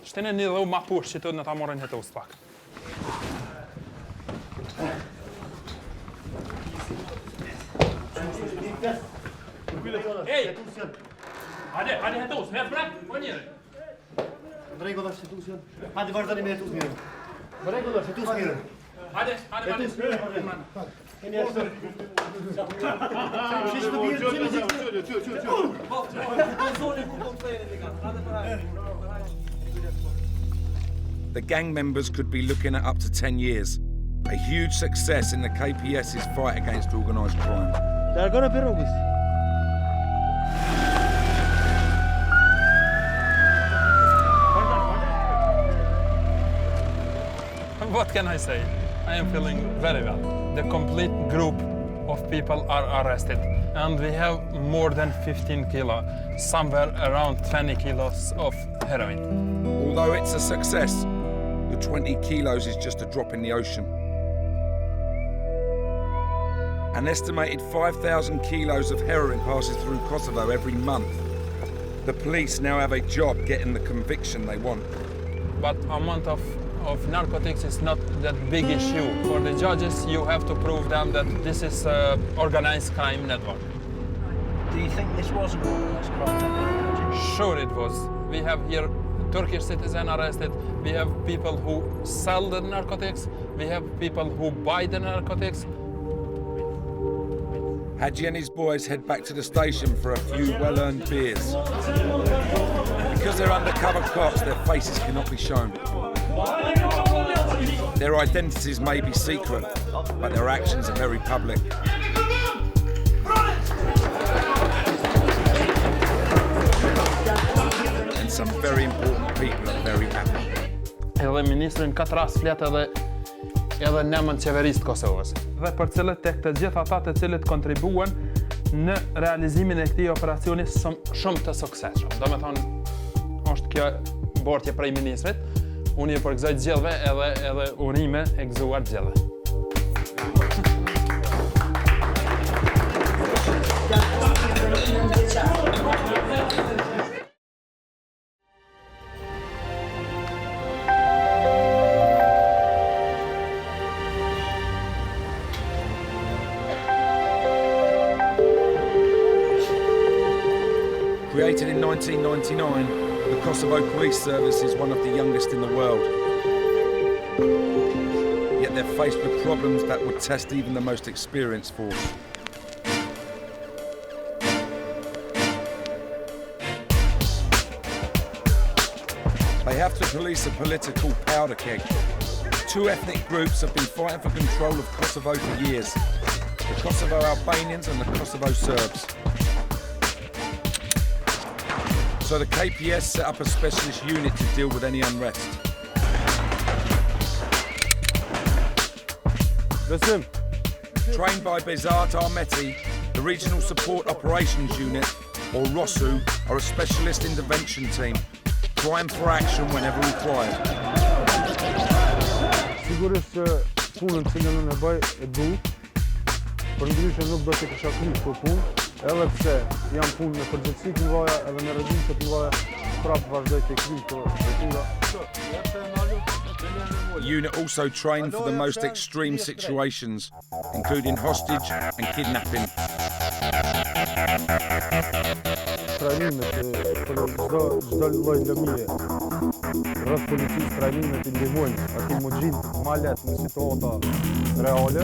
S17: Sitten ne niillä oma pussi tunne tamoren hetustak.
S18: Эй! Hadi hetus, helt bra. Gå ner.
S13: Regular institution. Hadi vardan med institution. Regular institution.
S18: Hadi
S2: The gang members could be looking at up to 10 years. A huge success in the KPS's fight against organised crime.
S3: They're gonna be rogues.
S17: What can I say? I am feeling very well. The complete group of people are arrested, and we have more than 15 kilos, somewhere around 20 kilos of heroin.
S2: Although it's a success, the 20 kilos is just a drop in the ocean. An estimated 5,000 kilos of heroin passes through Kosovo every month. The police now have a job getting the conviction they want.
S17: But amount of narcotics is not that big issue. For the judges, you have to prove them that this is an organized crime network.
S15: Do you think this was an organized crime network?
S17: Sure it was. We have here Turkish citizens arrested. We have people who sell the narcotics. We have people who buy the narcotics.
S2: Haji and his boys head back to the station for a few well-earned beers. Because they're undercover cops, their faces cannot be shown. Their identities may be secret, but their actions are very public. And some very important people are very happy.
S17: Edhe ministrin këtë rast flet edhe në emër të qeverisë të Kosovës. Dhe për cilët tek të gjithë ata të cilët kontribuan në realizimin e këtij operacioni shumë të suksesshëm. Domethënë, është kjo bortje prej ministrit. Unë i përgëzoj të gjithëve edhe urime e gëzuar të gjithëve.
S2: Created in 1999, the Kosovo Police Service is one of the youngest in the world. Yet they're faced with problems that would test even the most experienced force. They have to police a political powder keg. Two ethnic groups have been fighting for control of Kosovo for years. The Kosovo Albanians and the Kosovo Serbs. So the KPS set up a specialist unit to deal with any unrest.
S17: Listen.
S2: Trained by Bezat Ahmeti, the Regional Support Operations Unit, or ROSU, are a specialist intervention team, prime for action whenever required.
S17: Sigurisht që punën që unë e bëj e du, përndryshe nuk do të kisha kryq për punë, edhe pse jam punë me përgjithësi të mëdha edhe me rreziqe të mëdha, prapë vazhdoj të kryq këto vetura.
S2: The unit also trained for the most extreme situations, including hostage and kidnapping.
S17: Trajnimet çdo lloj lëmie rreth policisë, trajnimet i ndihmojnë aty më gjinë ma lehtë në situata reale.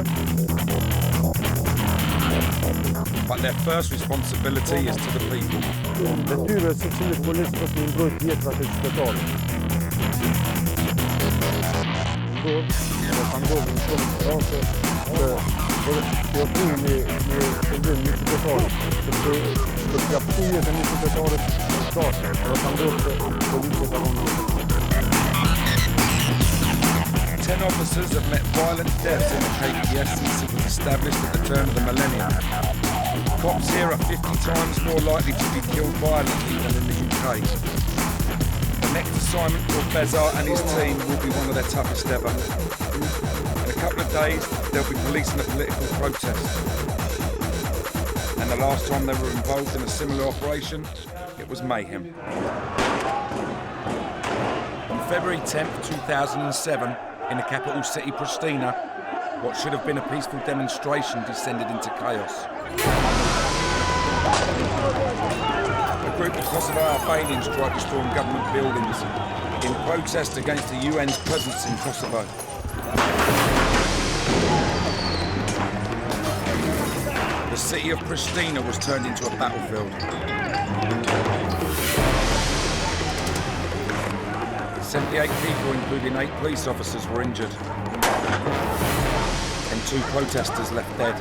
S2: But their first responsibility is to the people.
S17: Detyra e secilit policë është të mbrojtë jetrat e qytetarëve. Edhe ka ndodhur në shumë raste të ofrojnë një shërbim një qytetarit, për t'ia pësuar jetën një qytetarit të shtatë, edhe ka ndodhur se policia ka dhënë.
S2: 10 officers have met violent deaths in the KPS since it was established at the turn of the millennium. Cops here are 50 times more likely to be killed violently than in the UK. The next assignment for Bezat and his team will be one of their toughest ever. In a couple of days, they'll be policing a political protest. And the last time they were involved in a similar operation, it was mayhem. On February 10th, 2007, in the capital city Pristina, what should have been a peaceful demonstration descended into chaos. A group of Kosovo Albanians tried to storm government buildings in protest against the UN's presence in Kosovo. The city of Pristina was turned into a battlefield. 78 people, including 8 police officers, were injured, and 2 protesters left dead.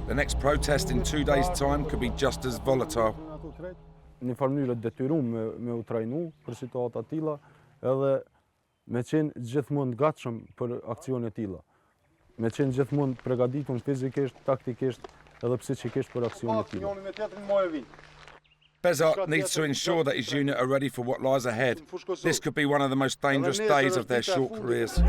S2: The next protest in 2 days' time could be just as volatile.
S17: Në mënyrë të detyruar me u trajnu për situata të tilla, edhe me qenë gjithmonë të gatshëm për aksione të tilla. Me qenë gjithmonë përgatitur fizikisht, taktikisht edhe psikikisht për aksione të tilla.
S2: Bezat needs to ensure that his unit are ready for what lies ahead. This could be one of the most dangerous days of their short careers.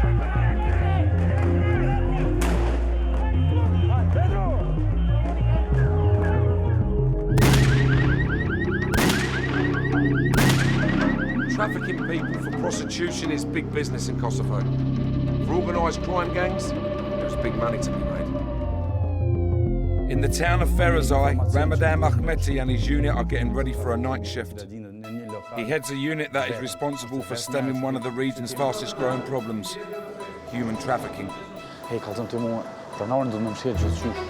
S2: Trafficking people for prostitution is big business in Kosovo. For organised crime gangs, there's big money to be made. In the town of Ferazaj, Ramadan Ahmeti and his unit are getting ready for a night shift. He heads a unit that is responsible for stemming one of the region's fastest growing problems, human trafficking.
S19: Hey, kalzëm të mua, pronarin do të më mshirë gjithçysh.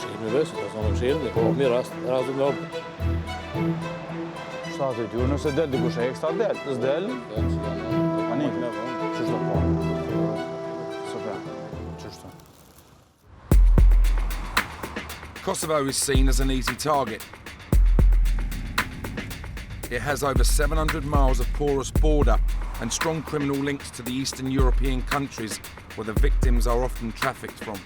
S19: Shihim në vesë, do të më mshirë, dhe po mirë rast do të më sa aty ty, nëse del dikush ekstra, del. S'del. Tani, ç'është po? Super. Ç'është?
S2: Kosovo is seen as an easy target. It has over 700 miles of porous border and strong criminal links to the Eastern European countries where the victims are often trafficked from.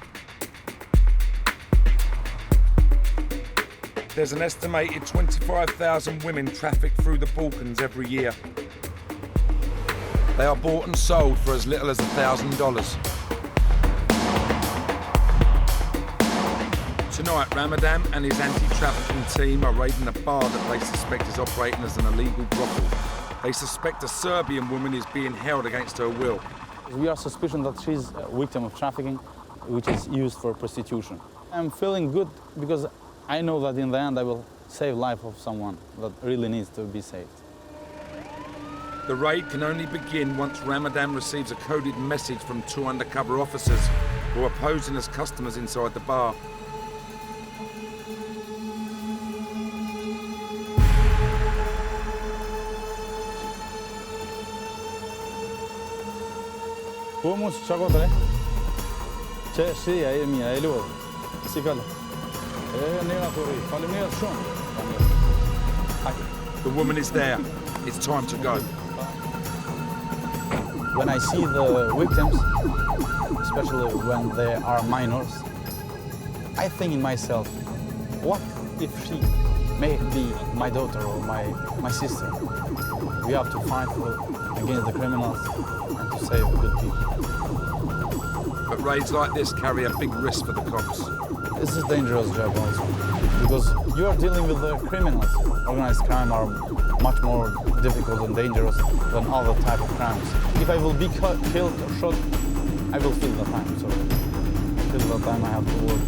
S2: There's an estimated 25,000 women trafficked through the Balkans every year. They are bought and sold for as little as $1,000. Tonight, Ramadan and his anti-trafficking team are raiding a bar that they suspect is operating as an illegal brothel. They suspect a Serbian woman is being held against her will.
S19: We are suspicious that she's a victim of trafficking, which is used for prostitution. I'm feeling good because I know that in the end I will save the life of someone that really needs to be saved.
S2: The raid can only begin once Ramadan receives a coded message from 2 undercover officers who are posing as customers inside the bar.
S19: Po mos çka tre? Çe si ai mia e lodh. Si kalla. Nera torri. Faleminderit shumë.
S2: The woman is there. It's time to go.
S19: When I see the victims, especially when they are minors, I think in myself, what if she may be my daughter or my sister? We have to fight against the criminals and to save good people.
S2: But raids like this carry a big risk for the cops.
S19: This is a dangerous job also, because you are dealing with the criminals. Organized crime are much more difficult and dangerous than other type of crimes. If I will be killed or shot, I will feel the time, so till the time I have to work.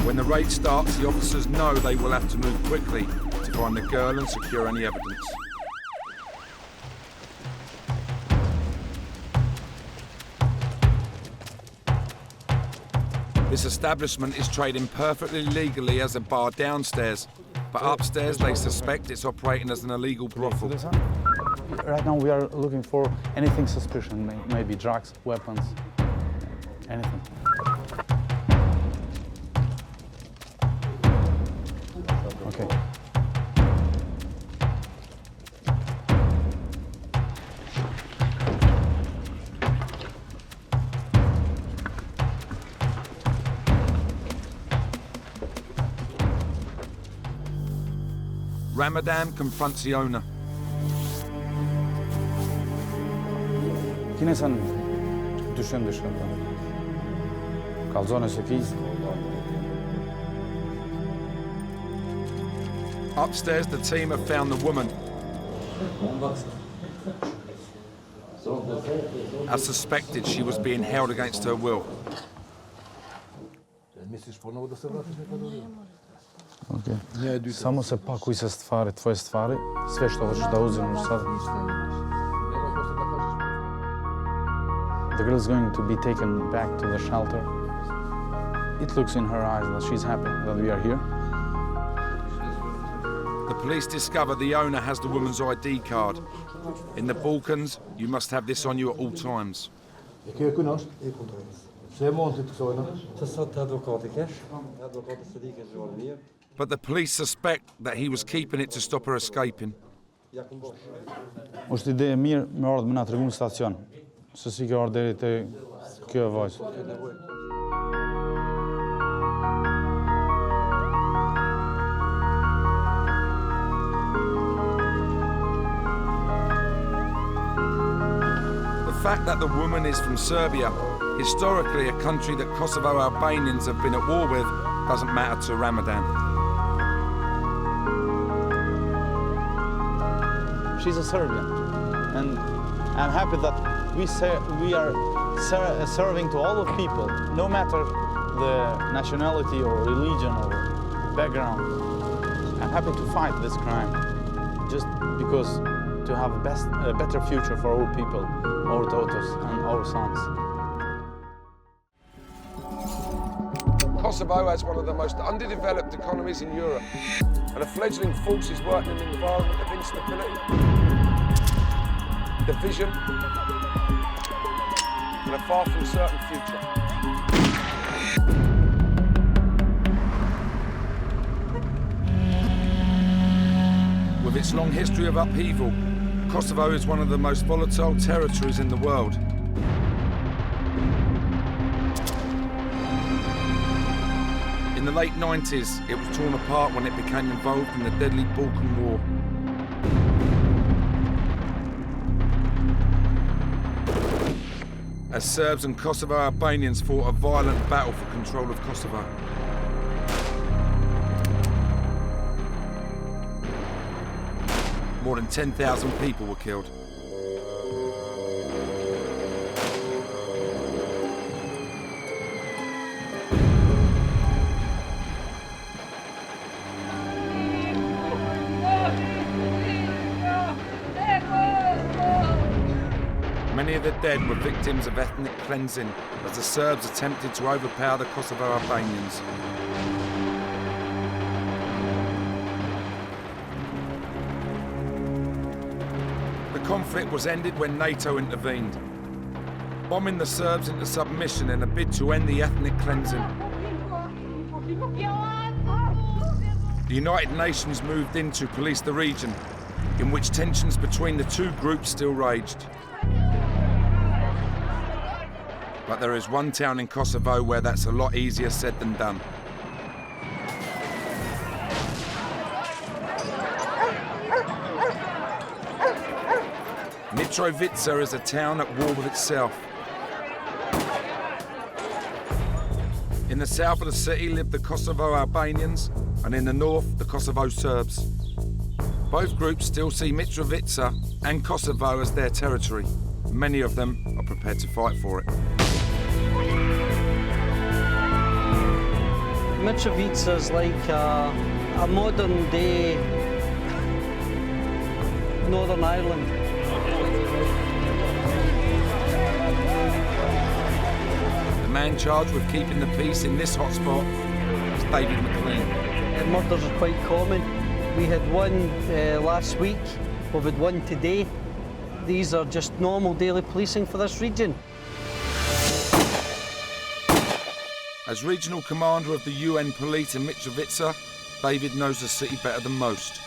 S2: When the raid starts, the officers know they will have to move quickly to find the girl and secure any evidence. This establishment is trading perfectly legally as a bar downstairs, but upstairs they suspect it's operating as an illegal brothel.
S19: Right now we are looking for anything suspicious, maybe drugs, weapons, anything. Okay.
S2: Ramadan confronts the owner.
S19: Kinesan dyshim. Kallzone se kiz.
S2: Upstairs, the team have found the woman. As suspected, she was being held against her will.
S19: Okay. Samo se pakuj se stvari, tvoje stvari, sve što hoćeš da uzmeš sad. The girl is going to be taken back to the shelter. It looks in her eyes that she's happy that we are here.
S2: The police discover the owner has the woman's ID card. In the Balkans, you must have this on you at all times. But the police suspect that he was keeping it to stop her escaping.
S19: Është ide e mirë me ardhë me na tregu në stacion, se si ka ardhë deri te kjo vajzë.
S2: The fact that the woman is from Serbia, historically a country that Kosovo Albanians have been at war with, doesn't matter to Ramadan.
S19: She's a Serbian, and I'm happy that we are serving to all of people, no matter the nationality or religion or background. I'm happy to fight this crime, just because to have a better future for our people, our daughters and our sons.
S1: Kosovo has one of the most underdeveloped economies in Europe, and a fledgling force is working in an environment of instability, division, and a far from certain future.
S2: With its long history of upheaval, Kosovo is one of the most volatile territories in the world. In the late 90s, it was torn apart when it became involved in the deadly Balkan War. As Serbs and Kosovo Albanians fought a violent battle for control of Kosovo. More than 10,000 people were killed. Many of the dead were victims of ethnic cleansing as the Serbs attempted to overpower the Kosovo Albanians. The conflict was ended when NATO intervened, bombing the Serbs into submission in a bid to end the ethnic cleansing. The United Nations moved in to police the region, in which tensions between the two groups still raged. But there is one town in Kosovo where that's a lot easier said than done. Mitrovica is a town at war with itself. In the south of the city live the Kosovo Albanians, and in the north, the Kosovo Serbs. Both groups still see Mitrovica and Kosovo as their territory. Many of them are prepared to fight for it.
S3: Mitrovica is like a modern day Northern Ireland.
S2: The man charged with keeping the peace in this hotspot is David McLean.
S3: Murders are quite common. We had one last week, we've had one today. These are just normal daily policing for this region.
S2: As regional commander of the UN police in Mitrovica, David knows the city better than most.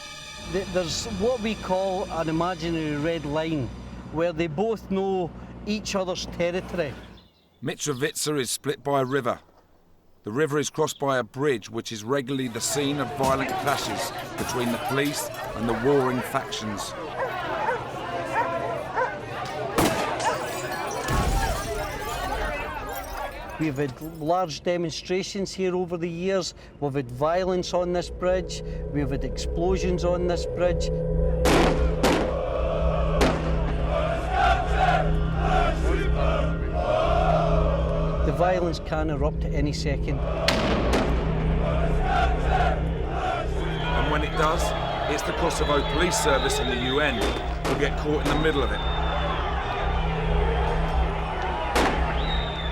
S3: There's what we call an imaginary red line, where they both know each other's territory.
S2: Mitrovica is split by a river. The river is crossed by a bridge, which is regularly the scene of violent clashes between the police and the warring factions.
S3: We've had large demonstrations here over the years. We've had violence on this bridge. We've had explosions on this bridge. The violence can erupt at any second.
S2: And when it does, it's the Kosovo Police Service and the UN who get caught in the middle of it.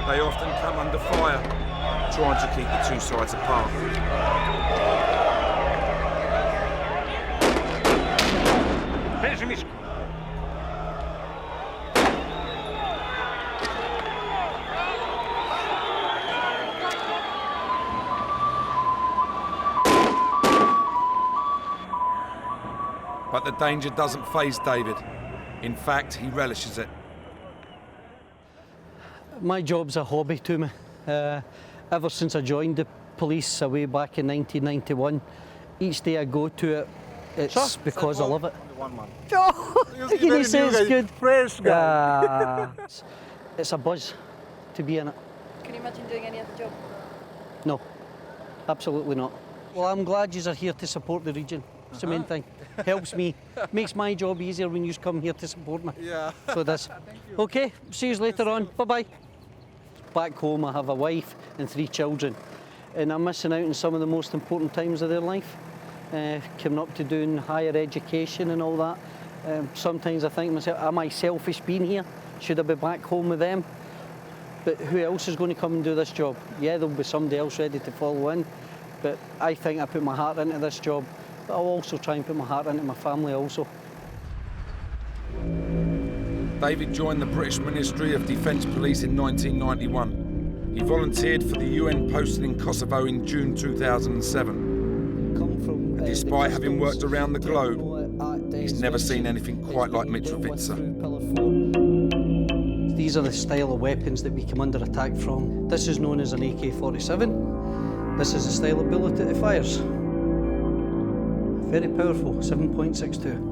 S2: They often come under fire, trying to keep the two sides apart. But the danger doesn't faze David. In fact, he relishes it.
S3: My job's a hobby to me. Ever since I joined the police way back in 1991, each day I go to it, it's because I love it. He says it's good.
S12: Fresh guy.
S3: It's a buzz to be in it.
S20: Can you imagine doing any other job?
S3: No, absolutely not. Well, I'm glad you are here to support the region. That's the main thing. Helps me, makes my job easier when you come here to support me.
S12: Yeah.
S3: So it does. Okay, see you later on. Bye-bye. Back home, I have a wife and 3 children, and I'm missing out on some of the most important times of their life. Coming up to doing higher education and all that. Sometimes I think to myself, am I selfish being here? Should I be back home with them?
S15: But who else is going to come and do this job? Yeah, there'll be somebody else ready to follow in, but I think I put my heart into this job, but I'll also try and put my heart into my family also.
S2: David joined the British Ministry of Defence Police in 1991. He volunteered for the UN posting in Kosovo in June 2007. And despite having worked around the globe, he's never seen anything quite like Mitrovica.
S15: These are the style of weapons that we come under attack from. This is known as an AK-47. This is the style of bullet that it fires. Very powerful, 7.62.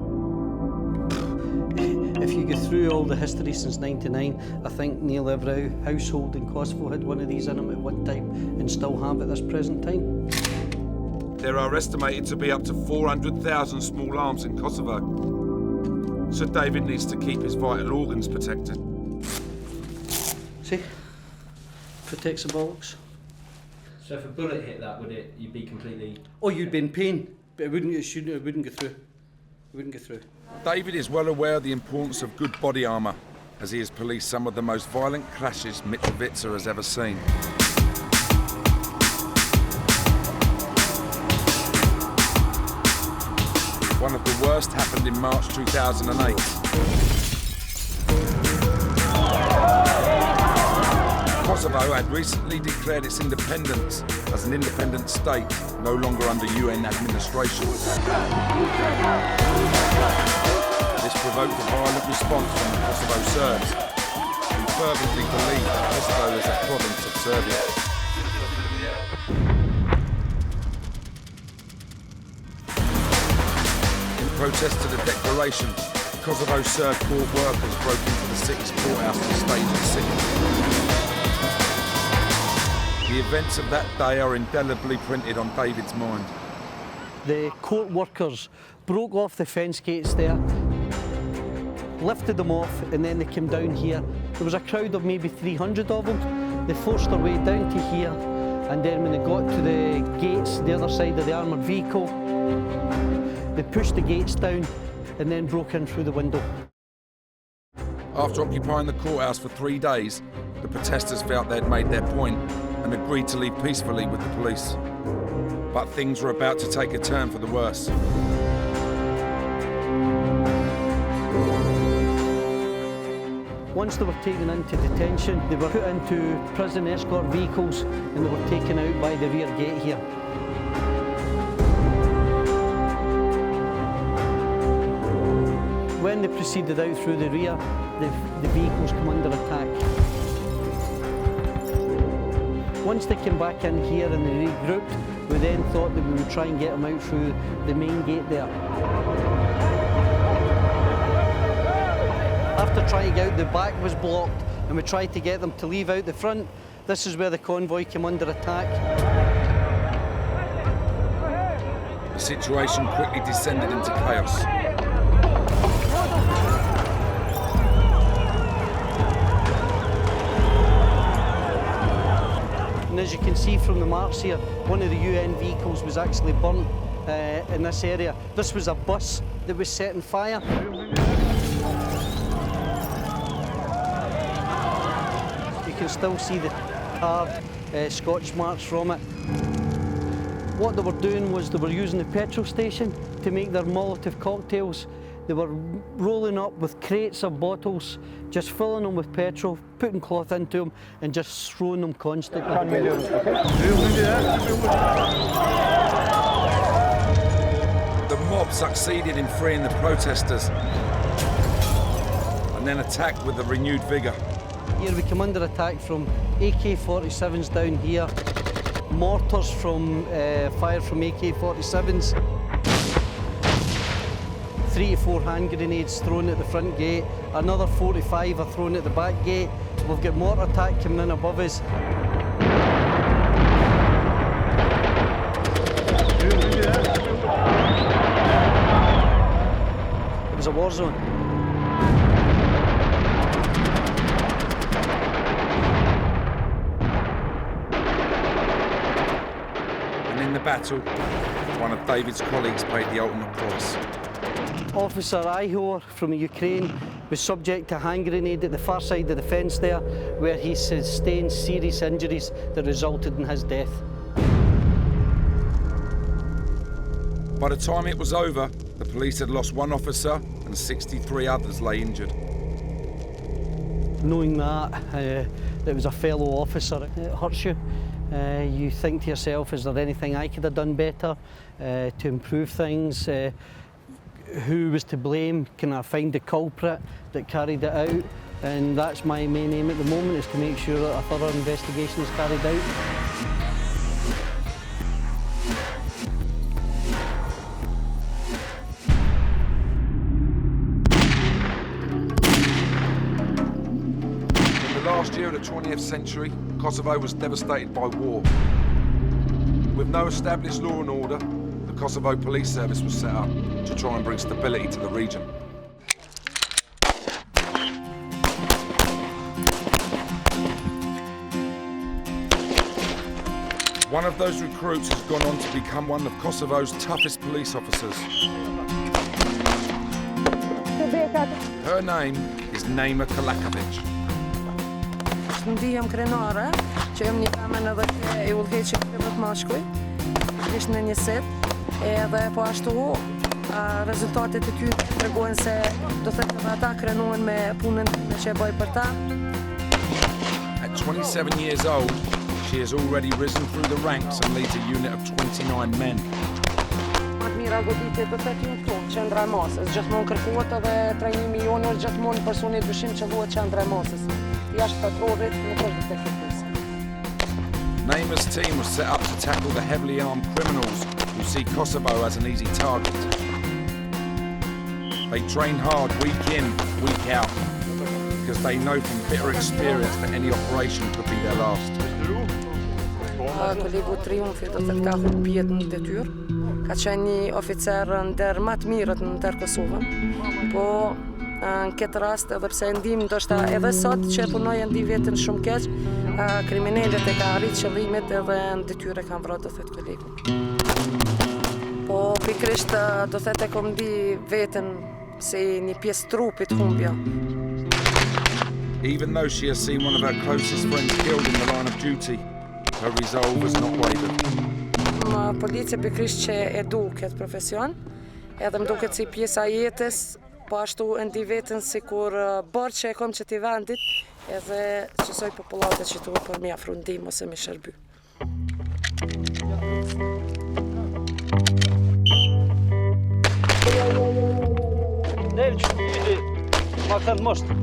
S15: If you go through all the history since '99, I think nearly every household in Kosovo had one of these in them at one time and still have at this present time.
S2: There are estimated to be up to 400,000 small arms in Kosovo. So David needs to keep his vital organs protected.
S15: See? Protects the bollocks.
S5: So if a bullet hit that, you'd be completely...
S15: Oh, you'd be in pain, but it wouldn't go through. It wouldn't go through.
S2: David is well aware of the importance of good body armour, as he has policed some of the most violent clashes Mitrovica has ever seen. One of the worst happened in March 2008. Kosovo had recently declared its independence as an independent state, no longer under UN administration. This provoked a violent response from the Kosovo Serbs, who fervently believe that Kosovo is a province of Serbia. In protest to the declaration, Kosovo Serb court workers broke into the city's courthouse to stage a sit-in. The events of that day are indelibly printed on David's mind.
S15: The court workers broke off the fence gates there, lifted them off, and then they came down here. There was a crowd of maybe 300 of them. They forced their way down to here, and then when they got to the gates, the other side of the armoured vehicle, they pushed the gates down and then broke in through the window.
S2: After occupying the courthouse for 3 days, the protesters felt they'd made their point and agreed to leave peacefully with the police. But things were about to take a turn for the worse.
S15: Once they were taken into detention, they were put into prison escort vehicles and they were taken out by the rear gate here. When they proceeded out through the rear, the vehicles come under attack. Once they came back in here and they regrouped, we then thought that we would try and get them out through the main gate there. After trying to get out, the back was blocked and we tried to get them to leave out the front. This is where the convoy came under attack.
S2: The situation quickly descended into chaos.
S15: And as you can see from the marks here, one of the UN vehicles was actually burnt in this area. This was a bus that was setting fire. You can still see the carved Scotch marks from it. What they were doing was they were using the petrol station to make their Molotov cocktails. They were rolling up with crates of bottles, just filling them with petrol, putting cloth into them, and just throwing them constantly.
S2: The mob succeeded in freeing the protesters and then attacked with a renewed vigour.
S15: Here we come under attack from AK-47s down here, mortars from fire from AK-47s. 3 to 4 hand grenades thrown at the front gate, another 45 are thrown at the back gate. We've got mortar attack coming in above us. It was a war zone.
S2: And in the battle, one of David's colleagues paid the ultimate price.
S15: Officer Ihor from Ukraine was subject to a hand grenade at the far side of the fence there, where he sustained serious injuries that resulted in his death.
S2: By the time it was over, the police had lost 1 officer and 63 others lay injured.
S15: Knowing that it was a fellow officer, it hurts you. You think to yourself, is there anything I could have done better to improve things? Who was to blame? Can I find the culprit that carried it out? And that's my main aim at the moment, is to make sure that a thorough investigation is carried out.
S2: Last year of the 20th century, Kosovo was devastated by war. With no established law and order, the Kosovo Police Service was set up to try and bring stability to the region. One of those recruits has gone on to become one of Kosovo's toughest police officers. Her name is Naima Kalakovic.
S16: Ndihem krenare, që jam një kamen edhe që e udhëheqim këtë mashkuj, ishtë në një set, edhe po ashtu rezultatet e tyre tregojnë se do thëtë edhe ata krenohen me punën që e bëj për ta.
S2: At 27 years old, she has already risen through the ranks and leads a unit of 29 men.
S16: Matë mira goditje do thëtë ju këtu, qendra e masës, gjithmonë kërkohet edhe trajnimi jonë është gjithmonë personi dyshim që luhet qendra e masës.
S2: Naima's team was set up to tackle the heavily armed criminals who see Kosovo as an easy target. They train hard week in, week out, because they know from bitter experience that any operation could be their last.
S16: Kolegu Triumfi do të ka humbë jetën në detyrë. Ka qenë një oficer ndër më të mirët në tërë Kosovën, po në këtë rast, edhe pse ndim ndoshta edhe sot që punoj e ndi vetën shumë keq, kriminalet e ka arrit qëllimet edhe në detyre kanë vrarë, do thëtë kolegu. Po pikrisht do thëtë e kom ndi vetën si një pjesë trupit humbja.
S2: Even though she has seen one of her closest friends killed in the line of duty, her resolve has not wavered.
S16: Policia pikrisht që e du këtë profesion, edhe më duket si pjesa jetës, po ashtu e ndi vetën si kur bërë që e kom që t'i vendit, edhe qësoj popullatët që tu për mi afru ndim ose mi shërby.
S3: Nel që t'ydi, ma thënë moshtë.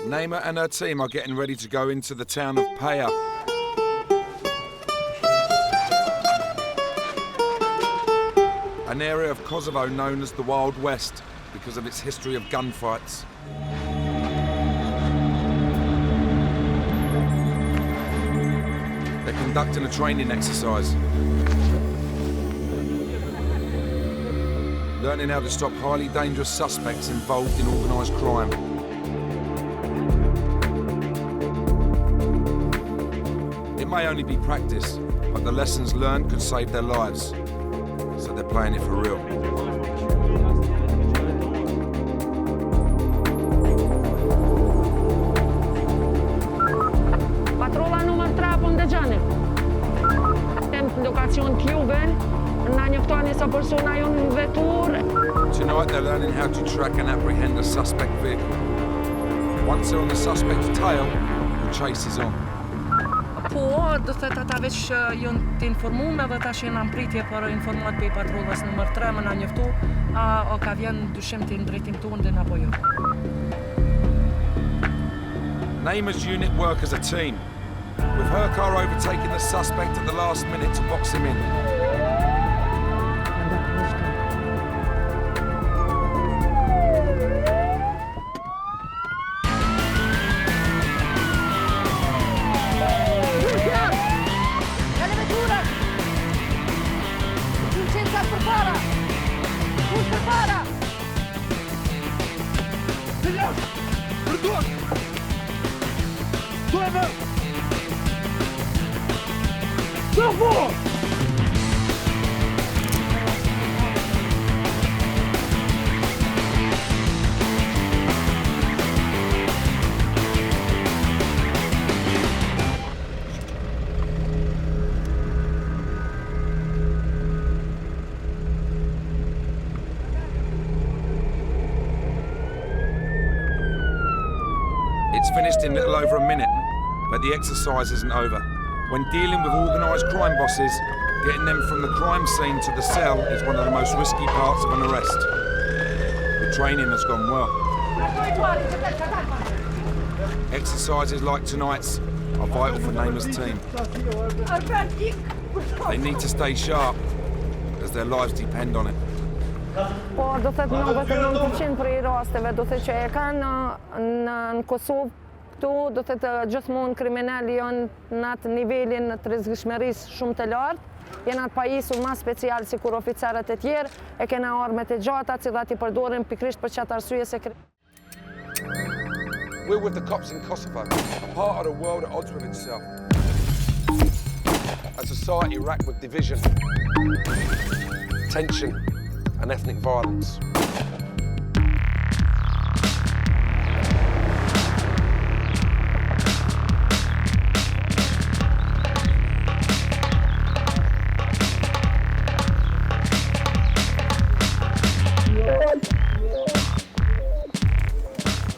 S2: Naima and her team are getting ready to go into the town of Paya. An area of Kosovo known as the Wild West because of its history of gunfights. They're conducting a training exercise, learning how to stop highly dangerous suspects involved in organised crime. It may only be practice, but the lessons learned could save their lives, so they're playing it for real.
S16: Patrolla numër 3 po ndëgjani. Tem lokacion klubin, na njoftoni sa persona jonë në vetur.
S2: Tonight they're learning how to track and apprehend a suspect vehicle. Once they're on the suspect's tail, the chase is on.
S16: Po, do thëtë ata veç jonë të informume dhe ta që jena në pritje për informat për i patrollës nëmër 3 më na njoftu, o ka vjen dyshim të ndrejtim tonë dhe apo jo.
S2: Naima's unit work as a team, with her car overtaking the suspect at the last minute to box him in.
S1: Trevor! Sophomore!
S2: It's finished in little over a minute, but the exercise isn't over. When dealing with organised crime bosses, getting them from the crime scene to the cell is one of the most risky parts of an arrest. The training has gone well. Exercises like tonight's are vital for Neymar's team. They need to stay sharp, as their lives depend on it.
S16: Po, do thëtë 99% për i rasteve, do thëtë që e kanë në Kosovë këtu, do thëtë gjithmonë kriminali janë në atë nivelin të rrezikshmërisë shumë të lartë, janë atë pajisur ma special si kur oficerët e tjerë, e kena armet e gjata, cilat I përdorin pikrisht për qatë arsye se
S1: We're with the cops in Kosovo, a part of the world at odds with itself. A society racked with division, tension, and ethnic violence.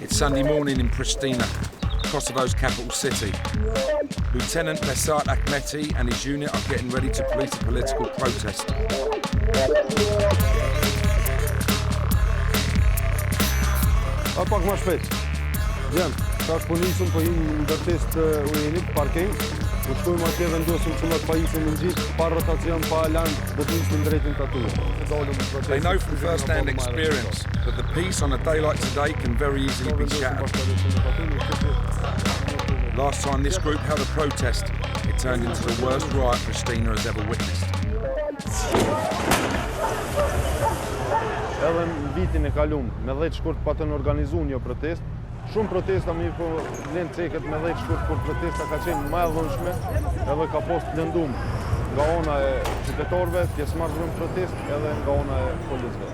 S2: It's Sunday morning in Pristina, Kosovo's capital city. Lieutenant Besart Ahmeti and his unit are getting ready to police a political protest.
S20: A pak ma shpejt. Jem, tash po nisëm, po jemi në ndërtesë të ujenit, parking. Do shkojmë atje vendosim çullat pajisim në gjithë, pa rotacion, pa alarm, do të nisim drejtin taty.
S2: They know from first-hand experience that the peace on a day like today can very easily be shattered. Last time this group held a protest, it turned into the worst riot Pristina has ever witnessed.
S20: Edhe në vitin e kalum, me 10 shkurt patën organizu një protest. Shumë protesta mirë po lenë ceket me 10 shkurt, kur protesta ka qenë më e dhunshme, edhe ka post lëndum nga ona e qytetarëve, pjesëmarrësve në protest, edhe nga ona e policëve.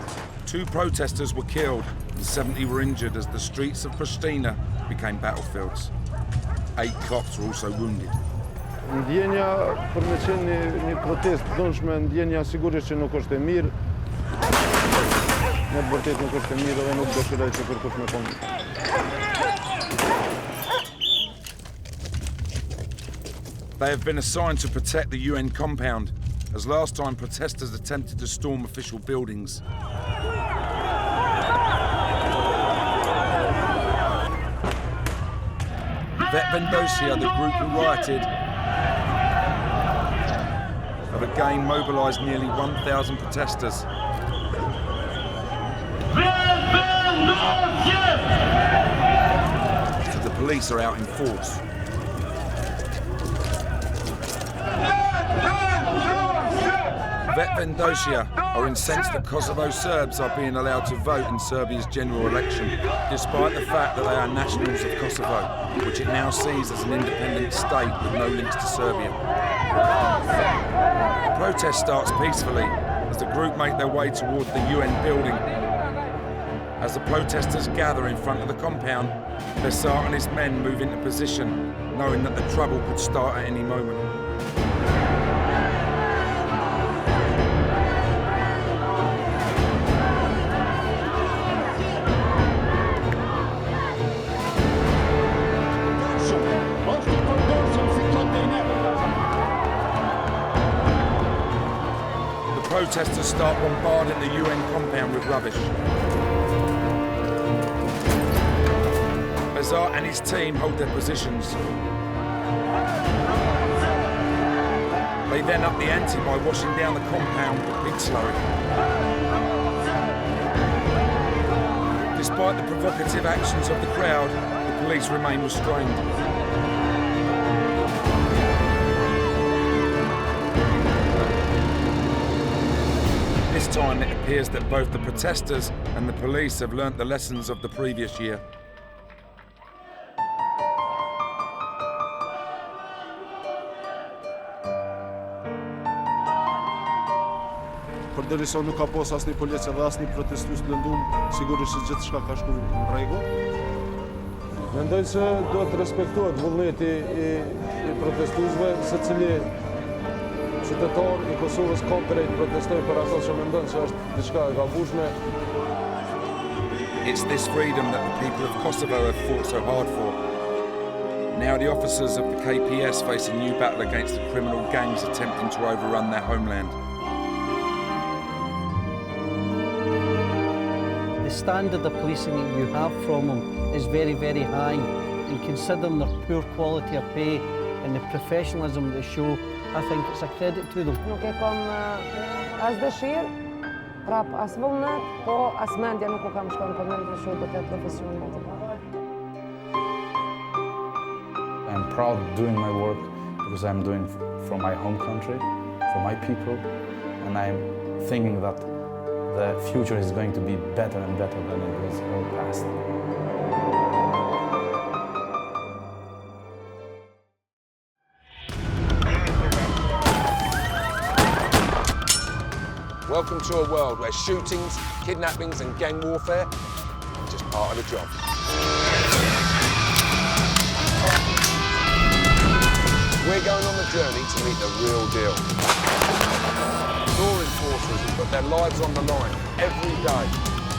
S2: 2 protesters were killed and 70 were injured as the streets of Pristina became battlefields. 8 cops were also wounded.
S20: Ndjenja për me qenë një protest dhunshme, ndjenja sigurisht që nuk është e mirë. Në të vërtet nuk është e mirë dhe nuk dëshiroj që kërkush me konë.
S2: They have been assigned to protect the UN compound, as last time protesters attempted to storm official buildings. Vet Vendosia, the group who rioted, have again mobilised nearly 1,000 protesters. So the police are out in force. Vet Vendosia are incensed that Kosovo Serbs are being allowed to vote in Serbia's general election, despite the fact that they are nationals of Kosovo, which it now sees as an independent state with no links to Serbia. The protest starts peacefully as the group make their way toward the UN building. As the protesters gather in front of the compound, Besart and his men move into position, knowing that the trouble could start at any moment. Protesters start bombarding the UN compound with rubbish. Besart and his team hold their positions. They then up the ante by washing down the compound with pig slurry. Despite the provocative actions of the crowd, the police remain restrained. This time it appears that both the protesters and the police have learnt the lessons of the previous year.
S20: Përderi nuk ka pas asnjë polic edhe asnjë protestues të lëndum, sigurisht se gjithçka ka shkuar në rregull. Mendoj se duhet të respektohet vullneti i protestuesve, secili qytetar i Kosovës ka drejt të protestojë për ato që mendon se është diçka e gabueshme.
S2: It's this freedom that the people of Kosovo have fought so hard for. Now the officers of the KPS face a new battle against the criminal gangs attempting to overrun their homeland.
S15: The standard of policing that you have from them is very, very high. And considering their poor quality of pay and the professionalism they show, I think it's a credit to them.
S16: Nuk e kam as dëshirë, prap as vullnet, po as mendja nuk u kam shkon për mend të shoh do të profesionalet.
S10: I'm proud doing my work because I'm doing for my home country, for my people, and I'm thinking that the future is going to be better and better than it was in the past.
S1: Welcome to a world where shootings, kidnappings and gang warfare are just part of the job. We're going on the journey to meet the real deal. Law enforcers who put their lives on the line every day,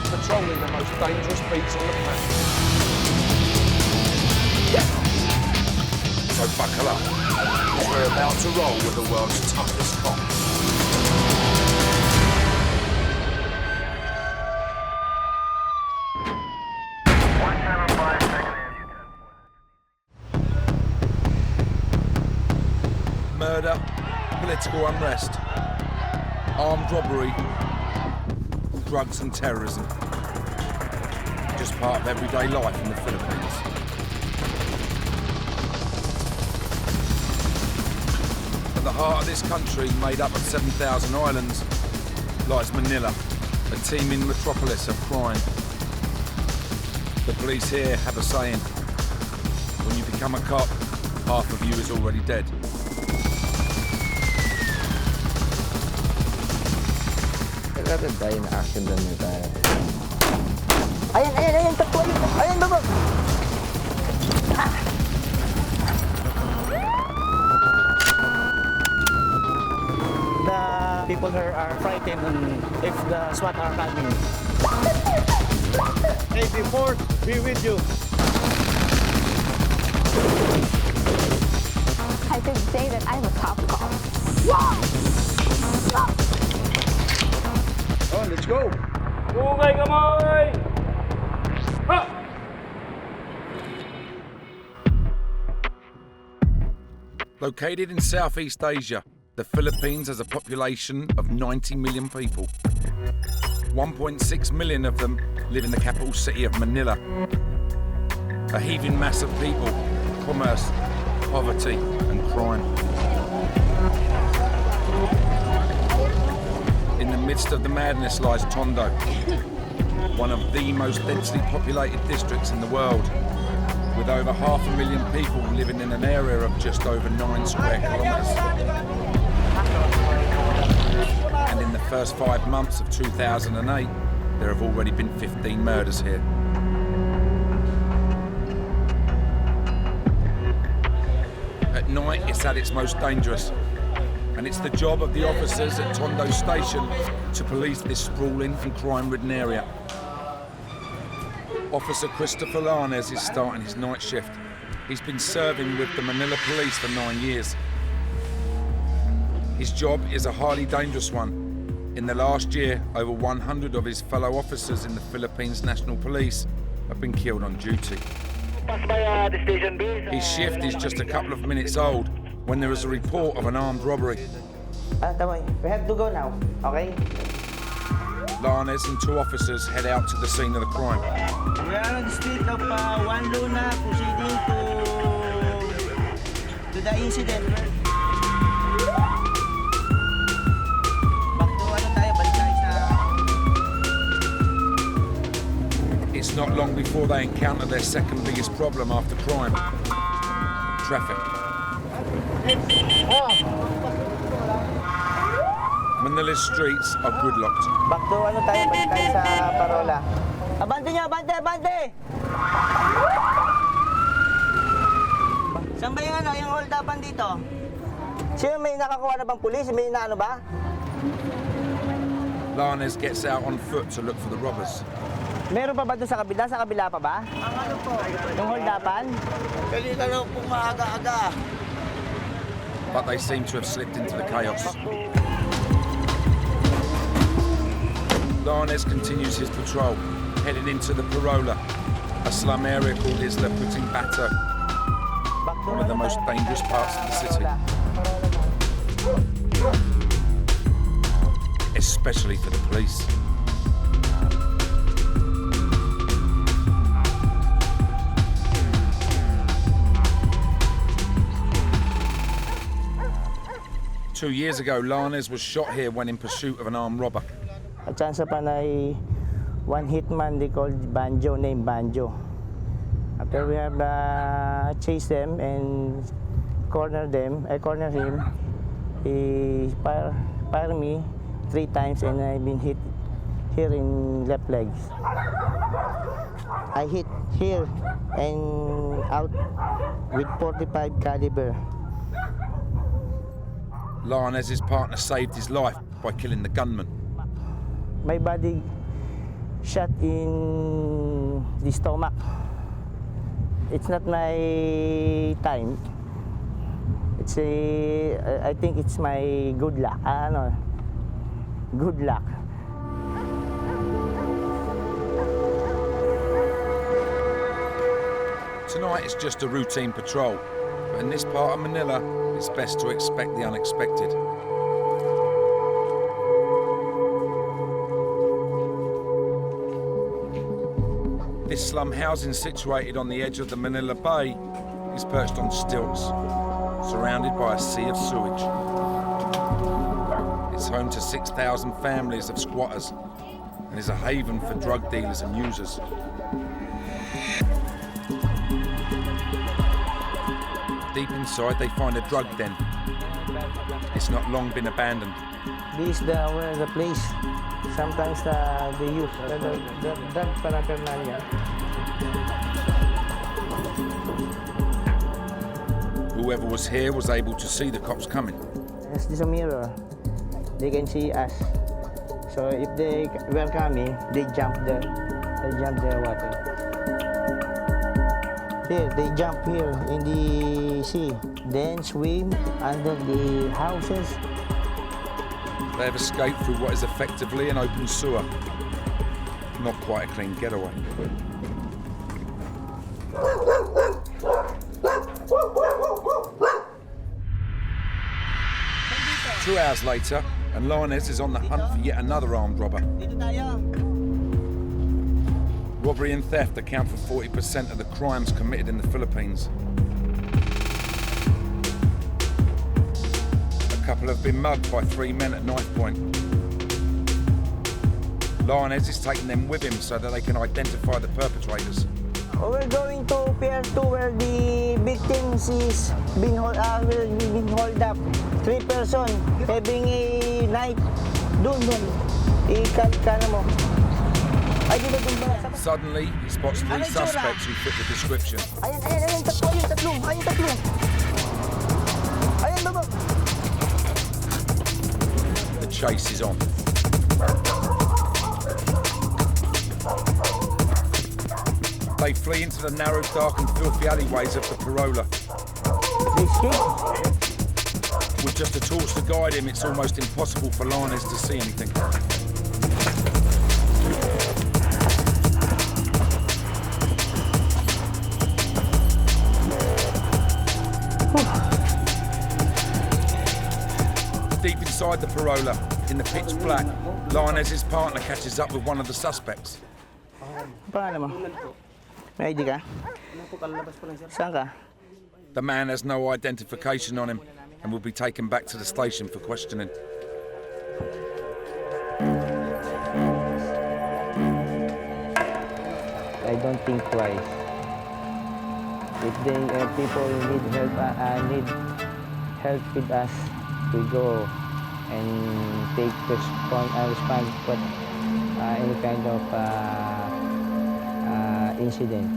S1: patrolling the most dangerous beats on the planet. So buckle up, because we're about to roll with the world's toughest cops.
S2: Murder, political unrest, armed robbery, drugs and terrorism. Just part of everyday life in the Philippines. At the heart of this country, made up of 7,000 islands, lies Manila, a teeming metropolis of crime. The police here have a saying: when you become a cop, half of you is already dead.
S11: Rather die in action than you die.
S12: Ayan, takbo, ayan, baba. The people here are frightened if the SWAT are coming.
S13: Hey, before, be with you.
S21: I could say that I'm a top cop.
S13: Oh, let's go.
S4: Okay, come on.
S2: Located in Southeast Asia, the Philippines has a population of 90 million people. 1.6 million of them live in the capital city of Manila. A heaving mass of people, commerce, poverty and crime. In the midst of the madness lies Tondo, one of the most densely populated districts in the world, with over 500,000 people living in an area of just over 9 square kilometres. And in the first 5 months of 2008, there have already been 15 murders here. At night, it's at its most dangerous, and it's the job of the officers at Tondo Station to police this sprawling and crime-ridden area. Officer Christopher Lanes is starting his night shift. He's been serving with the Manila Police for 9 years. His job is a highly dangerous one. In the last year, over 100 of his fellow officers in the Philippines National Police have been killed on duty. His shift is just a couple of minutes old when there is a report of an armed robbery.
S12: We have to go now, okay?
S2: Lanes and 2 officers head out to the scene of the crime.
S12: We are on the street of Juan Luna, proceeding to the incident.
S2: It's not long before they encounter their second biggest problem after crime: traffic. Manila's streets are gridlocked.
S12: Back to ano tayo, balik tayo sa parola. Abante nyo, abante, abante! Saan ba yung hold upan dito? Sino may nakakuha na bang pulis? May inaano ba?
S2: Lanes gets out on foot to look for the robbers.
S12: Meron pa ba doon sa kabila? Sa kabila pa ba? Ang ano po? Yung hold upan? Kanina lang pong maaga-aga.
S2: But they seem to have slipped into the chaos. Lanes continues his patrol, heading into the Parola, a slum area called Isla Puting-Bato, one of the most dangerous parts of the city. Especially for the police. Two years ago, Lanes was shot here when in pursuit of an armed robber.
S12: At chance pa na one hitman they called Banjo, named Banjo. After we have chased them and cornered him, he fired me 3 times and I've been hit here in left leg. I hit here and out with .45 caliber.
S2: Lanes' partner saved his life by killing the gunman.
S12: My body shot in the stomach. It's not my time. I think it's my good luck. Good luck.
S2: Tonight it's just a routine patrol, but in this part of Manila, it's best to expect the unexpected. This slum housing situated on the edge of the Manila Bay is perched on stilts, surrounded by a sea of sewage. It's home to 6,000 families of squatters and is a haven for drug dealers and users. Deep inside, they find a drug den. It's not long been abandoned.
S12: This is where the place. Sometimes they use the drug paraphernalia.
S2: Whoever was here was able to see the cops coming.
S12: There's a mirror. They can see us. So if they were coming, they jump the water. Here, they jump here in the sea, then swim under the houses.
S2: They have escaped through what is effectively an open sewer. Not quite a clean getaway. 2 hours later, and Lanes is on the hunt for yet another armed robber. Robbery and theft account for 40% of the crimes committed in the Philippines. A couple have been mugged by 3 men at knife point. Lanes is taking them with him so that they can identify the perpetrators.
S12: We're going to Pier 2 where the victims is being hold up. 3 persons having a knife. Doon. Ikana mo.
S2: Suddenly, he spots 3 suspects who fit the description.
S12: Ayan, tatlo. Ayan, baba.
S2: The chase is on. They flee into the narrow, dark and filthy alleyways of the Parola. With just a torch to guide him, it's almost impossible for Lanes to see anything. Deep inside the Parola, in the pitch black, Lanes' partner catches up with one of the suspects.
S12: Paano mo? May ID ka? Saan ka?
S2: The man has no identification on him and will be taken back to the station for questioning.
S12: I don't think twice. If people need help with us, we go. and take response for any kind of incident.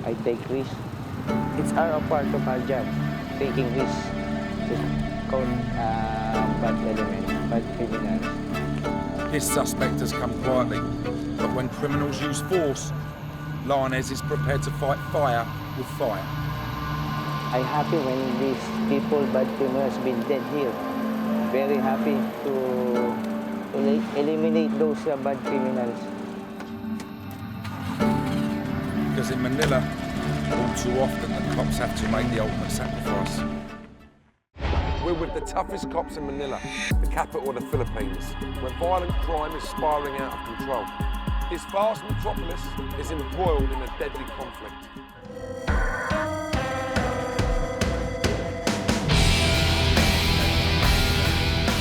S12: I take risks. It's a part of our job, taking risks to count bad elements, bad criminals.
S2: This suspect has come quietly, but when criminals use force, Lioness is prepared to fight fire with fire.
S12: I'm happy when these people, bad criminals, been dead here. Very happy to eliminate those bad criminals.
S2: Because in Manila, all too often the cops have to make the ultimate sacrifice.
S1: We're with the toughest cops in Manila, the capital of the Philippines, where violent crime is spiralling out of control. This vast metropolis is embroiled in a deadly conflict.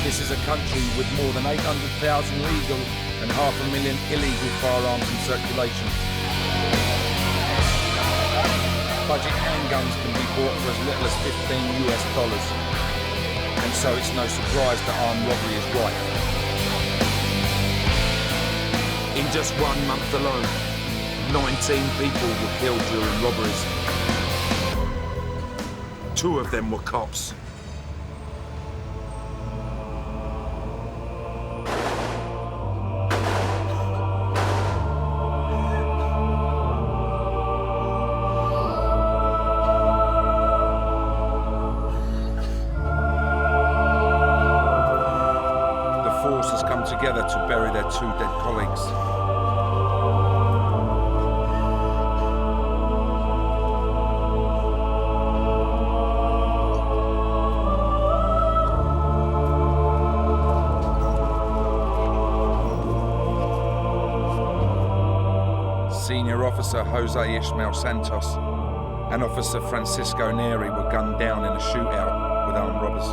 S2: This is a country with more than 800,000 legal and 500,000 illegal firearms in circulation. Budget handguns can be bought for as little as $15 US. And so it's no surprise that armed robbery is rife. In just 1 month alone, 19 people were killed during robberies. 2 of them were cops. Together to bury their 2 dead colleagues. Senior Officer Jose Ishmael Santos and Officer Francisco Neri were gunned down in a shootout with armed robbers.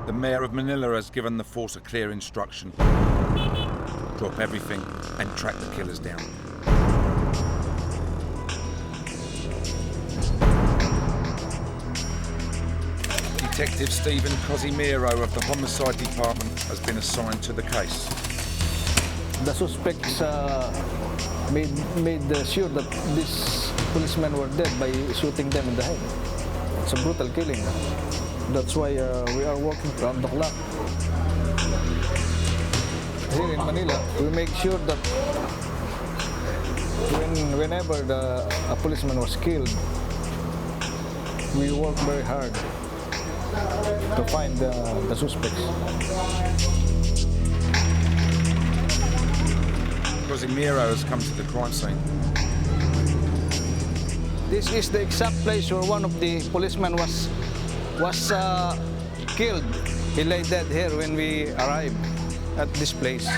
S2: The Mayor of Manila has given the force a clear instruction. Drop everything and track the killers down. Detective Stephen Cosimiro of the Homicide Department has been assigned to the case.
S5: The suspects made sure that these policemen were dead by shooting them in the head. It's a brutal killing. That's why we are working around the clock. Here in Manila, we make sure that whenever a policeman was killed, we work very hard to find the suspects.
S2: Cosimiro has come to the crime scene.
S5: This is the exact place where one of the policemen was killed. He lay dead here when we arrived at this place.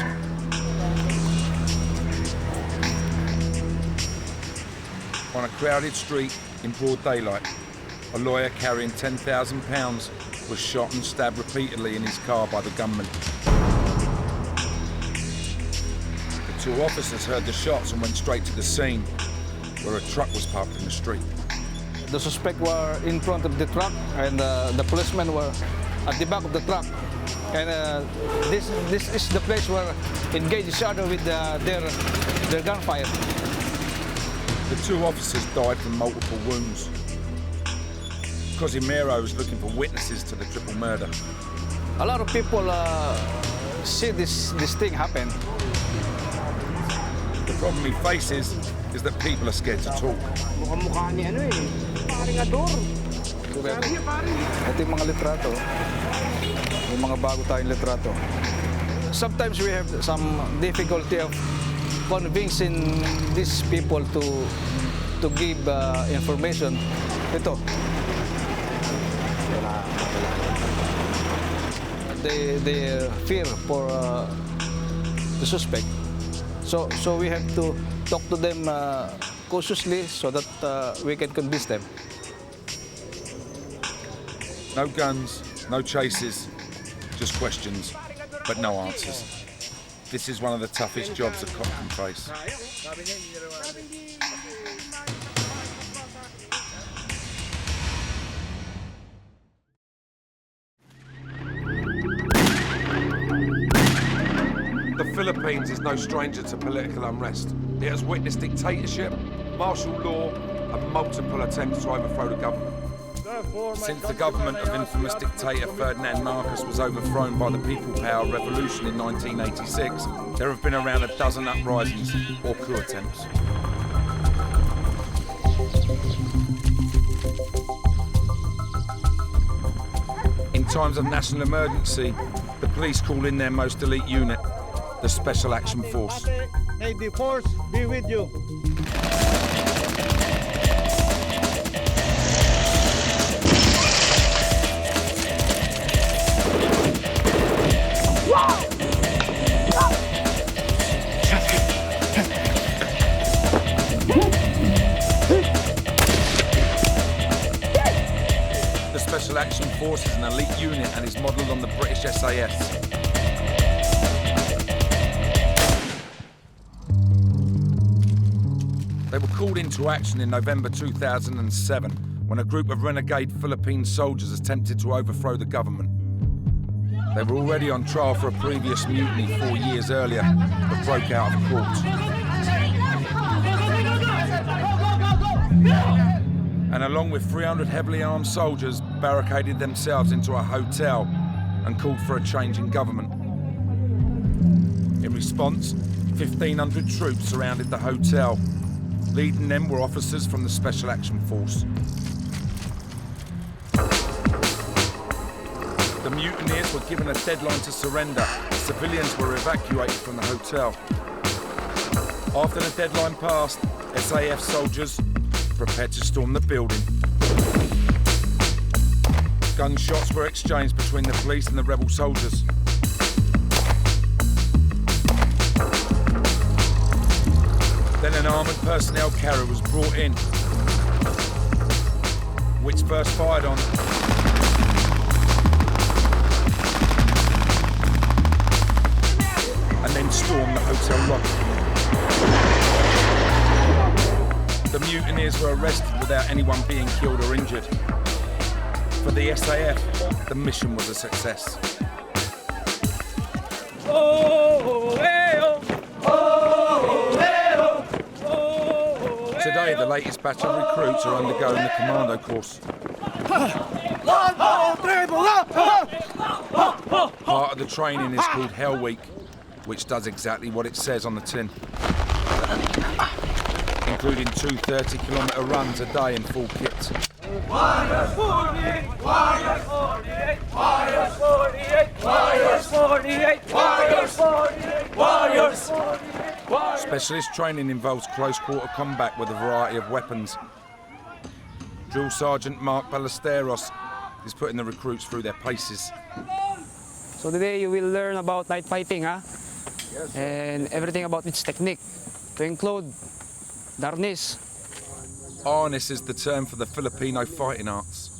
S2: On a crowded street in broad daylight, a lawyer carrying £10,000 was shot and stabbed repeatedly in his car by the gunman. The 2 officers heard the shots and went straight to the scene, where a truck was parked in the street.
S5: The suspects were in front of the truck, and the policemen were at the back of the truck. And this is the place where engage each other with their gunfire.
S2: The 2 officers died from multiple wounds. Cosimiro is looking for witnesses to the triple murder.
S5: A lot of people see this thing happen.
S2: The problem he faces is that people are scared to talk.
S6: gobyerno. Ito yung mga litrato. Yung mga bago tayong litrato. Sometimes we have some difficulty of convincing these people to give information. Ito. They fear for the suspect. So we have to talk to them cautiously so that we can convince them.
S2: No guns, no chases, just questions, but no answers. This is one of the toughest jobs a cop can face. The Philippines is no stranger to political unrest. It has witnessed dictatorship, martial law, and multiple attempts to overthrow the government. Since the government of infamous dictator Ferdinand Marcos was overthrown by the People Power Revolution in 1986, there have been around a dozen uprisings or coup attempts. In times of national emergency, the police call in their most elite unit, the Special Action Force.
S22: May the force be with you.
S2: The Special Action Force is an elite unit and is modelled on the British SAS. They were called into action in November 2007 when a group of renegade Philippine soldiers attempted to overthrow the government. They were already on trial for a previous mutiny 4 years earlier, but broke out of court. And along with 300 heavily armed soldiers, barricaded themselves into a hotel and called for a change in government. In response, 1,500 troops surrounded the hotel. Leading them were officers from the Special Action Force. The mutineers were given a deadline to surrender. Civilians were evacuated from the hotel. After the deadline passed, SAF soldiers prepared to storm the building. Gunshots were exchanged between the police and the rebel soldiers. Then an armoured personnel carrier was brought in, which first fired on and then stormed the hotel lobby. The mutineers were arrested without anyone being killed or injured. For the SAF, the mission was a success. Today, the latest batch of recruits are undergoing the commando course. Part of the training is called Hell Week, which does exactly what it says on the tin, including 2 30-kilometre runs a day in full kit.
S22: Warriors 48, Warriors 48, Warriors 48, Warriors 48, Warriors 48, Warriors 48.
S2: Specialist training involves close-quarter combat with a variety of weapons. Drill Sergeant Mark Ballesteros is putting the recruits through their paces.
S23: So today you will learn about night fighting, huh? Yes, and everything about its technique, to include the harness.
S2: Harness is the term for the Filipino fighting arts.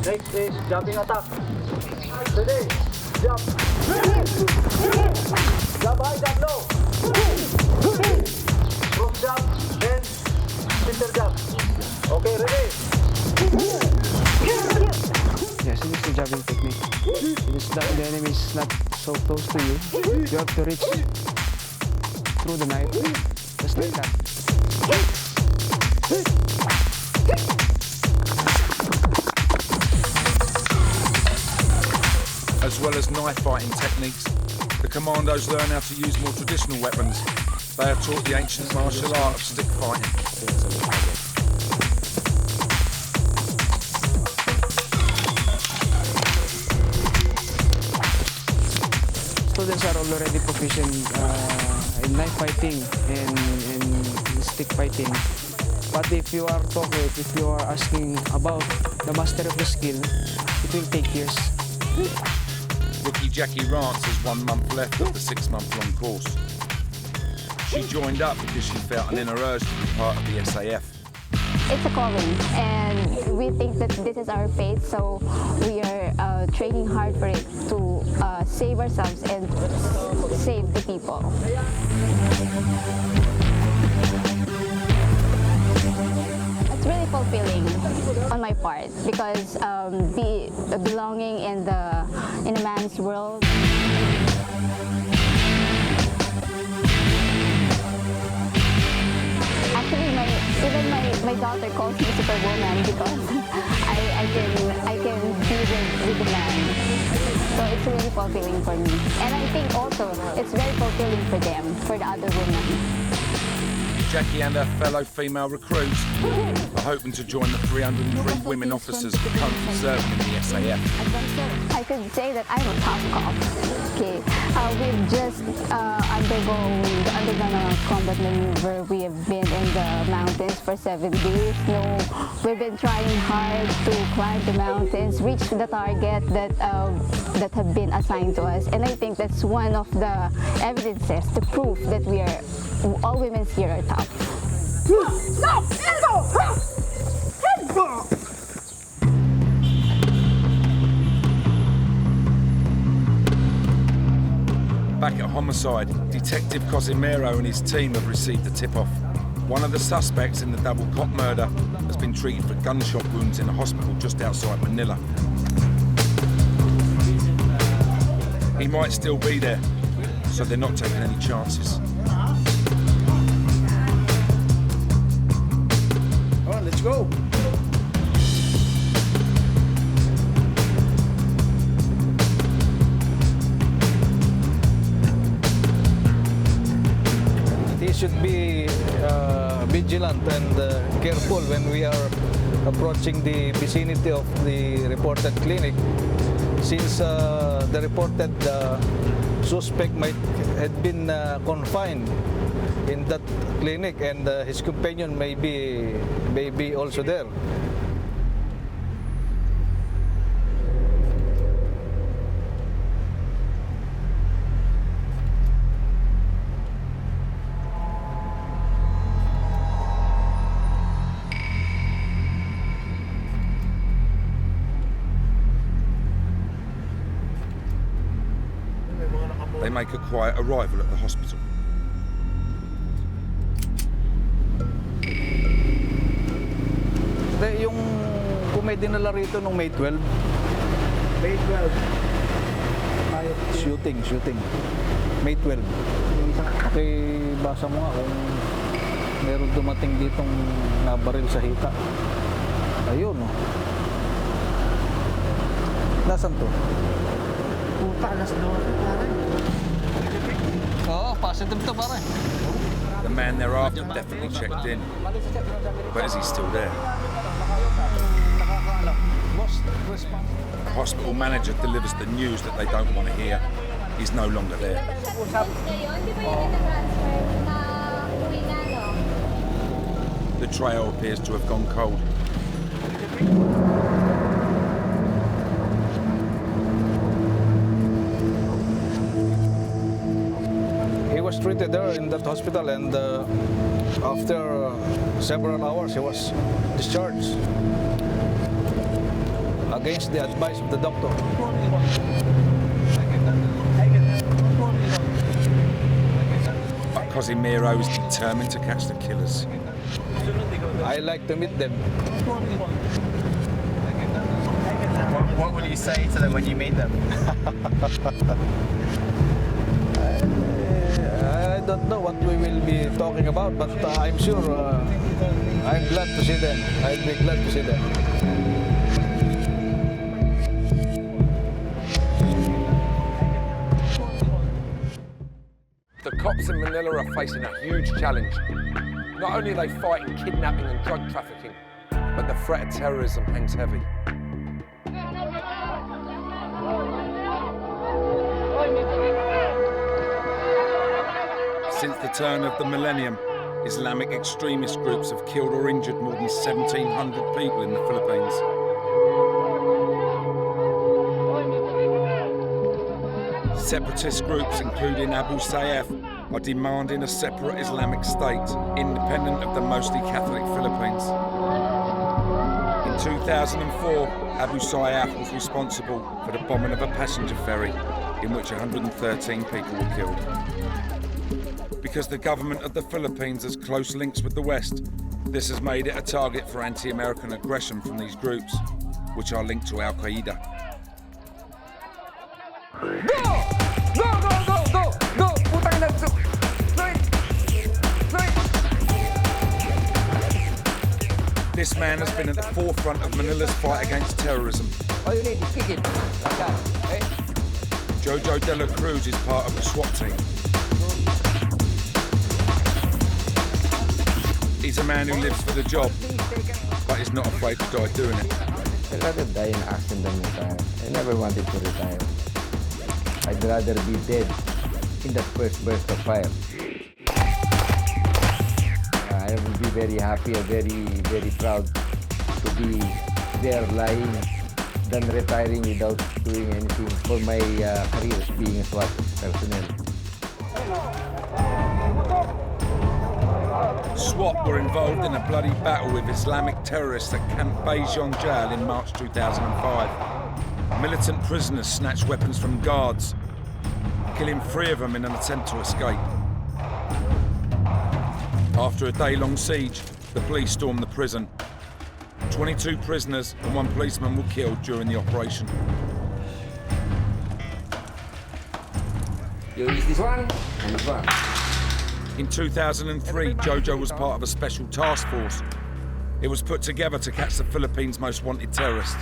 S22: Next is jumping attack. Ready, jump. Jump high, jump low. Cross jump, then center jump. Okay, ready?
S23: Yes, it is the jumping technique. It is that the enemy is not so close to you. You have to reach through the knife, just like that.
S2: As well as knife fighting techniques, the commandos learn how to use more traditional weapons, They are taught the ancient martial art of stick fighting.
S23: Students are already proficient in knife fighting and in stick fighting. But if you are asking about the master of the skill, it will take years.
S2: Rookie Jackie Rance has 1 month left of the 6-month-long course. She joined up because she felt an inner urge to be part of the SAF.
S21: It's a calling, and we think that this is our fate, so we are training hard for it to save ourselves and save the people. It's really fulfilling on my part because belonging in a man's world. Actually, even my daughter calls me Superwoman because I can be with the man. So it's really fulfilling for me. And I think also it's very fulfilling for them, for the other women.
S2: Jackie and her fellow female recruits are hoping to join the 303 women officers currently serving in the SAF.
S21: I could say that I'm a top cop. Okay, we've just undergone a combat maneuver. We have been in the mountains for 7 days. We've been trying hard to climb the mountains, reach the target that have been assigned to us. And I think that's one of the evidences, the proof that we are all women here are tough.
S2: Back at Homicide, Detective Cosimiro and his team have received a tip-off. One of the suspects in the double cop murder has been treated for gunshot wounds in a hospital just outside Manila. He might still be there, so they're not taking any chances.
S6: All right, let's go. He should be vigilant and careful when we are approaching the vicinity of the reported clinic, since the reported suspect might have been confined in that clinic, and his companion may be also there.
S2: They make a quiet arrival at the hospital.
S6: Yung kung may dinala rito nung May 12. May 12. Shooting. May 12. Okay, basa mo nga kung meron dumating ditong nabaril sa hita. Ayun, no. Nasaan to?
S15: Puta, alas 12, pare.
S6: Oo, positive to, pare.
S2: The man they're after definitely checked in. But is he still there? The hospital manager delivers the news that they don't want to hear. He's no longer there. The trail appears to have gone cold.
S6: He was treated there in that hospital, and after several hours he was discharged against the advice of the doctor.
S2: But Cosimiro is determined to catch the killers.
S6: I like to meet them.
S8: What would you say to them when you meet them?
S6: I don't know what we will be talking about, but I'm sure I'm glad to see them. I'd be glad to see them.
S2: The
S1: cops in Manila are facing a huge challenge. Not only are they fighting kidnapping and drug trafficking, but the threat of terrorism hangs heavy.
S2: Since the turn of the millennium, Islamic extremist groups have killed or injured more than 1,700 people in the Philippines. Separatist groups, including Abu Sayyaf, are demanding a separate Islamic state, independent of the mostly Catholic Philippines. In 2004, Abu Sayyaf was responsible for the bombing of a passenger ferry in which 113 people were killed. Because the government of the Philippines has close links with the West, this has made it a target for anti-American aggression from these groups, which are linked to Al-Qaeda.
S7: Go! Putang ina!
S2: This man has been at the forefront of Manila's fight against terrorism.
S7: All you need is kick it. Like that. Okay?
S2: Jojo de la Cruz is part of the SWAT team. He's a man who lives for the job, but is not afraid to die doing it.
S9: I'd rather die in action than retire. I never wanted to retire. I'd rather be dead in that first burst of fire. I will be very happy and very proud to be there lying than retiring without doing anything for my career being a SWAT personnel.
S2: SWAT were involved in a bloody battle with Islamic terrorists at Camp Bayjon Jail in March 2005. Militant prisoners snatched weapons from guards, killing 3 of them in an attempt to escape. After a day-long siege, the police stormed the prison. 22 prisoners and 1 policeman were killed during the operation.
S7: You use this one and this one.
S2: In 2003, Jojo was part of a special task force. It was put together to catch the Philippines' most wanted terrorist.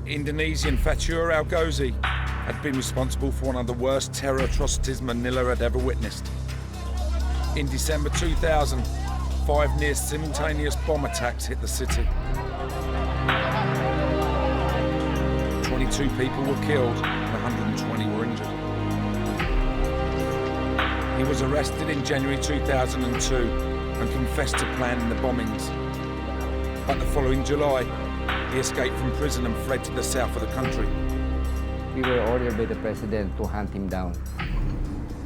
S2: Indonesian Fatur Al-Ghazi had been responsible for one of the worst terror atrocities Manila had ever witnessed. In December 2000, 5 near simultaneous bomb attacks hit the city. 22 people were killed and 120 were injured. He was arrested in January 2002 and confessed to planning the bombings. But the following July, he escaped from prison and fled to the south of the country.
S9: We were ordered by the president to hunt him down.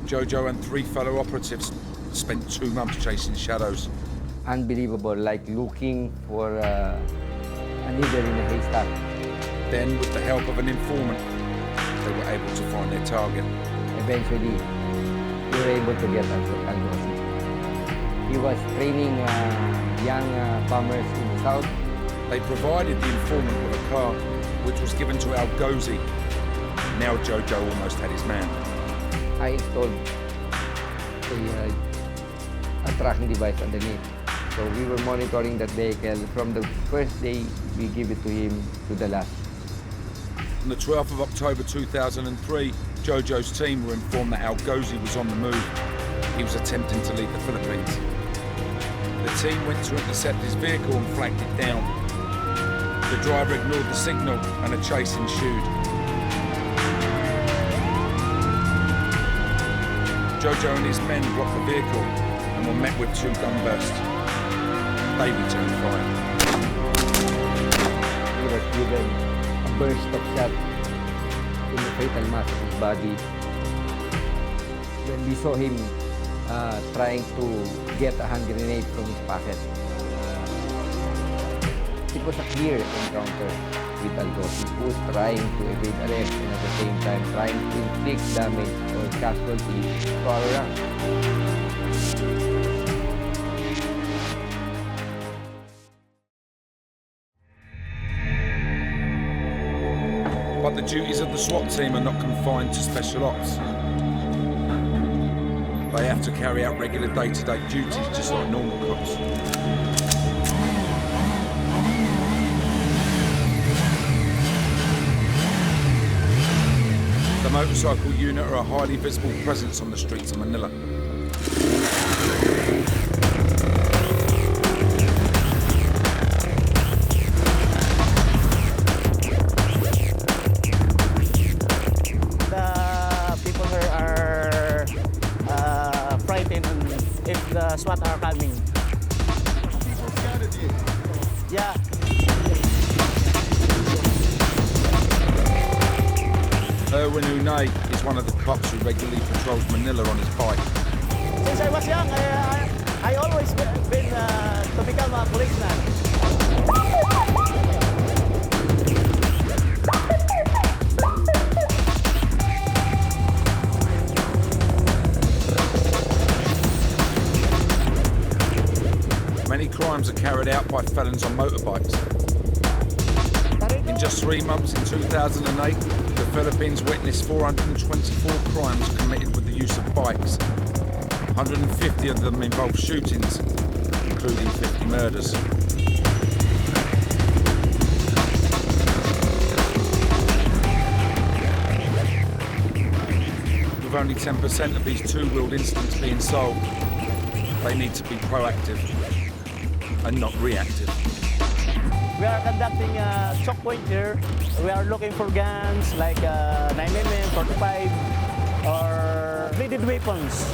S2: Jojo and 3 fellow operatives spent 2 months chasing shadows.
S9: Unbelievable, like looking for a needle in a haystack.
S2: Then, with the help of an informant, they were able to find their target.
S9: Eventually, we were able to get Al-Ghazi. He was training young bombers in the south.
S2: They provided the informant with a car, which was given to Al-Ghazi. Now Jojo almost had his man.
S9: I installed a tracking device underneath. So we were monitoring that vehicle from the first day we give it to him to the last.
S2: On the 12th of October 2003, Jojo's team were informed that Al-Ghazi was on the move. He was attempting to leave the Philippines. The team went to intercept his vehicle and flagged it down. The driver ignored the signal and a chase ensued. Jojo and his men blocked the vehicle and were met with 2 gun bursts. They returned fire.
S9: He was given a burst of shot in the fatal mass of his body. When we saw him trying to get a hand grenade from his pocket. It was a clear encounter with Al-Ghazi, who was trying to evade arrest and at the same time trying to inflict damage or casualty to our ranks.
S2: But the duties of the SWAT team are not confined to special ops. They have to carry out regular day-to-day duties just like normal cops. The motorcycle unit are a highly visible presence on the streets of Manila.
S3: The people here are frightened if the SWAT are coming. Yeah.
S2: Erwin Unai is one of the cops who regularly patrols Manila on his bike.
S3: Since I was young, I always been to become a policeman.
S2: Many crimes are carried out by felons on motorbikes. In just 3 months in 2008, the Philippines witnessed 424 crimes committed with the use of bikes. 150 of them involved shootings, including 50 murders. With only 10% of these two-wheeled incidents being solved, they need to be proactive and not reactive.
S3: We are conducting a choke point here. We are looking for guns like 9mm, 45, or bladed weapons.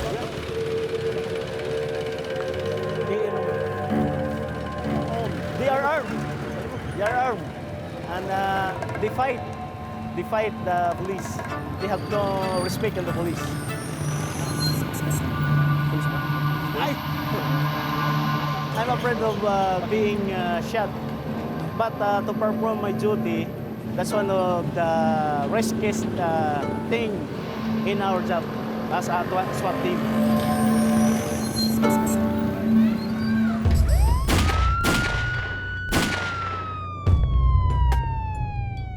S3: They are armed. They are armed, and they fight. They fight the police. They have no respect on the police. I'm afraid of being shot. But to perform my duty, that's one of the riskiest thing in our job as a SWAT team.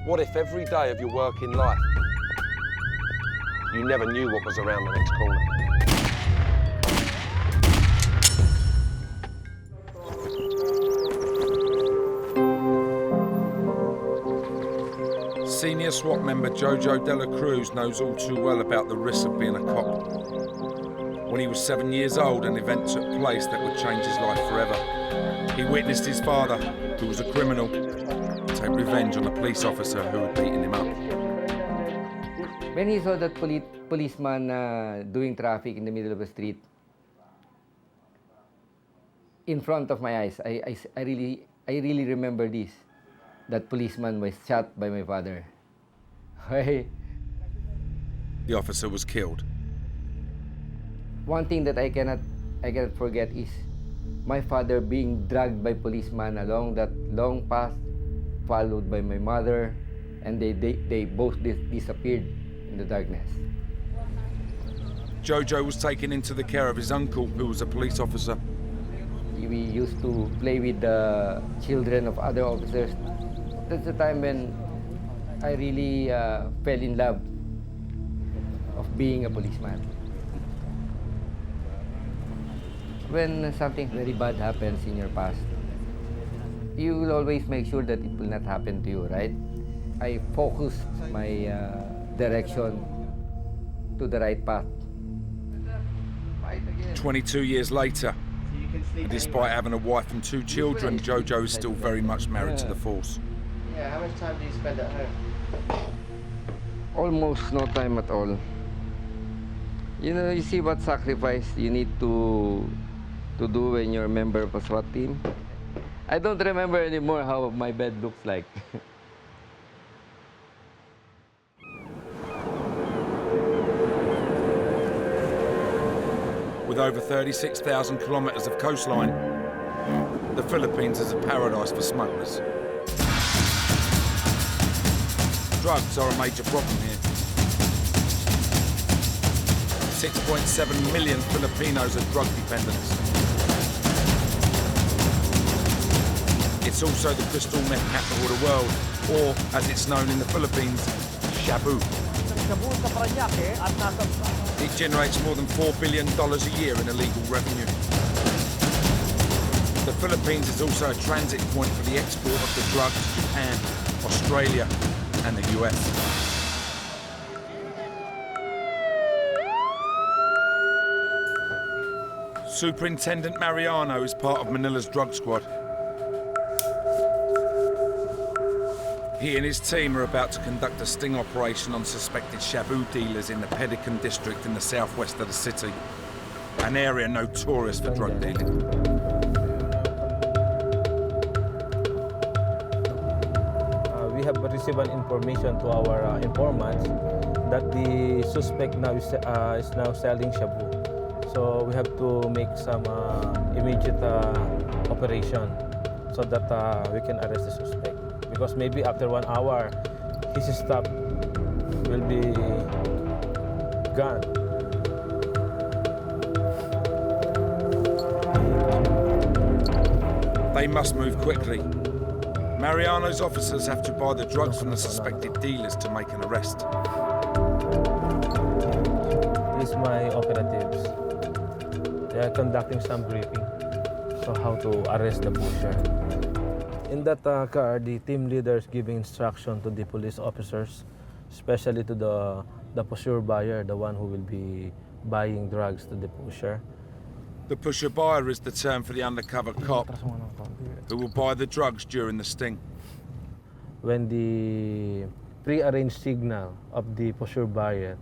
S1: What if every day of your working life, you never knew what was around the next corner?
S2: Senior SWAT member Jojo De La Cruz knows all too well about the risks of being a cop. When he was 7 years old, an event took place that would change his life forever. He witnessed his father, who was a criminal, take revenge on a police officer who had beaten him up.
S9: When he saw that policeman doing traffic in the middle of the street, in front of my eyes, I really remember this. That policeman was shot by my father.
S2: The officer was killed.
S9: One thing that I cannot forget is my father being dragged by policemen along that long path, followed by my mother, and they both disappeared in the darkness.
S2: Jojo was taken into the care of his uncle, who was a police officer.
S9: We used to play with the children of other officers. That's the time when I really fell in love of being a policeman. When something very bad happens in your past, you will always make sure that it will not happen to you, right? I focused my direction to the right path.
S2: 22 years later, and despite having a wife and 2 children, Jojo is still very much married to the force.
S23: Yeah, how much time do you spend at home?
S9: Almost no time at all. You know, you see what sacrifice you need to do when you're a member of a SWAT team? I don't remember anymore how my bed looks like.
S2: With over 36,000 kilometers of coastline, the Philippines is a paradise for smugglers. Drugs are a major problem here. 6.7 million Filipinos are drug dependents. It's also the crystal meth capital of the world, or as it's known in the Philippines, Shabu. It generates more than $4 billion a year in illegal revenue. The Philippines is also a transit point for the export of the drug to Japan, Australia, and the US. Superintendent Mariano is part of Manila's drug squad. He and his team are about to conduct a sting operation on suspected shabu dealers in the Pedican district in the southwest of the city, an area notorious for drug dealing.
S5: We have received an information to our informants that the suspect now is now selling shabu. So we have to make some immediate operation so that we can arrest the suspect. Because maybe after 1 hour, his stuff will be gone.
S2: They must move quickly. Mariano's officers have to buy the drugs from the suspected dealers to make an arrest.
S5: These are my operatives. They are conducting some briefing on how to arrest the pusher. In that car, the team leader is giving instruction to the police officers, especially to the pusher buyer, the one who will be buying drugs to the pusher.
S2: The pusher buyer is the term for the undercover cop who will buy the drugs during the sting.
S5: When the pre-arranged signal of the pusher buyer,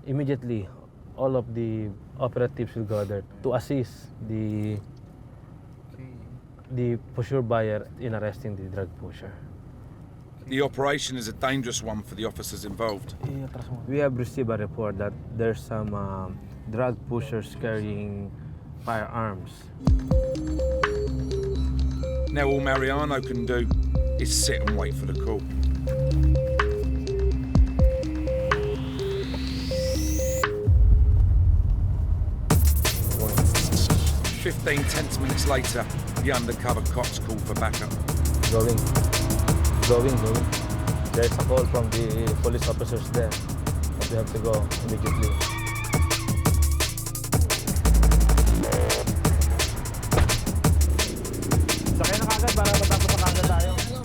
S5: immediately all of the operatives will gather to assist the pusher buyer in arresting the drug pusher.
S2: The operation is a dangerous one for the officers involved.
S5: We have received a report that there's some drug pushers carrying firearms.
S2: Now all Mariano can do is sit and wait for the call. Fifteen tense minutes later, the undercover cops call for backup.
S5: Going. There's a call from the police officers there. But we have to go immediately.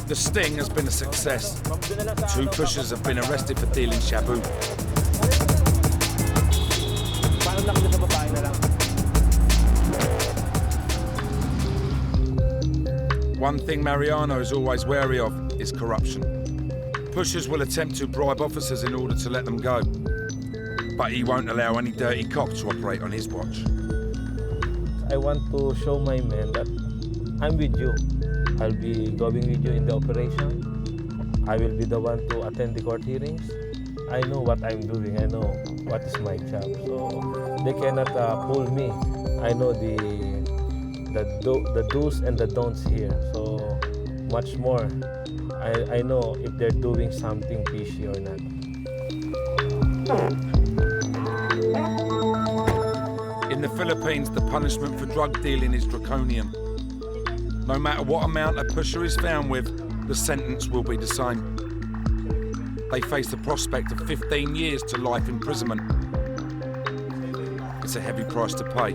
S2: The sting has been a success. 2 pushers have been arrested for dealing shabu. One thing Mariano is always wary of is corruption. Pushers will attempt to bribe officers in order to let them go, but he won't allow any dirty cop to operate on his watch.
S5: I want to show my men that I'm with you. I'll be going with you in the operation. I will be the one to attend the court hearings. I know what I'm doing. I know what is my job. So they cannot pull me. I know the do's and the don'ts here. So much more. I know if they're doing something fishy or not.
S2: In the Philippines, the punishment for drug dealing is draconian. No matter what amount a pusher is found with, the sentence will be the same. They face the prospect of 15 years to life imprisonment. It's a heavy price to pay.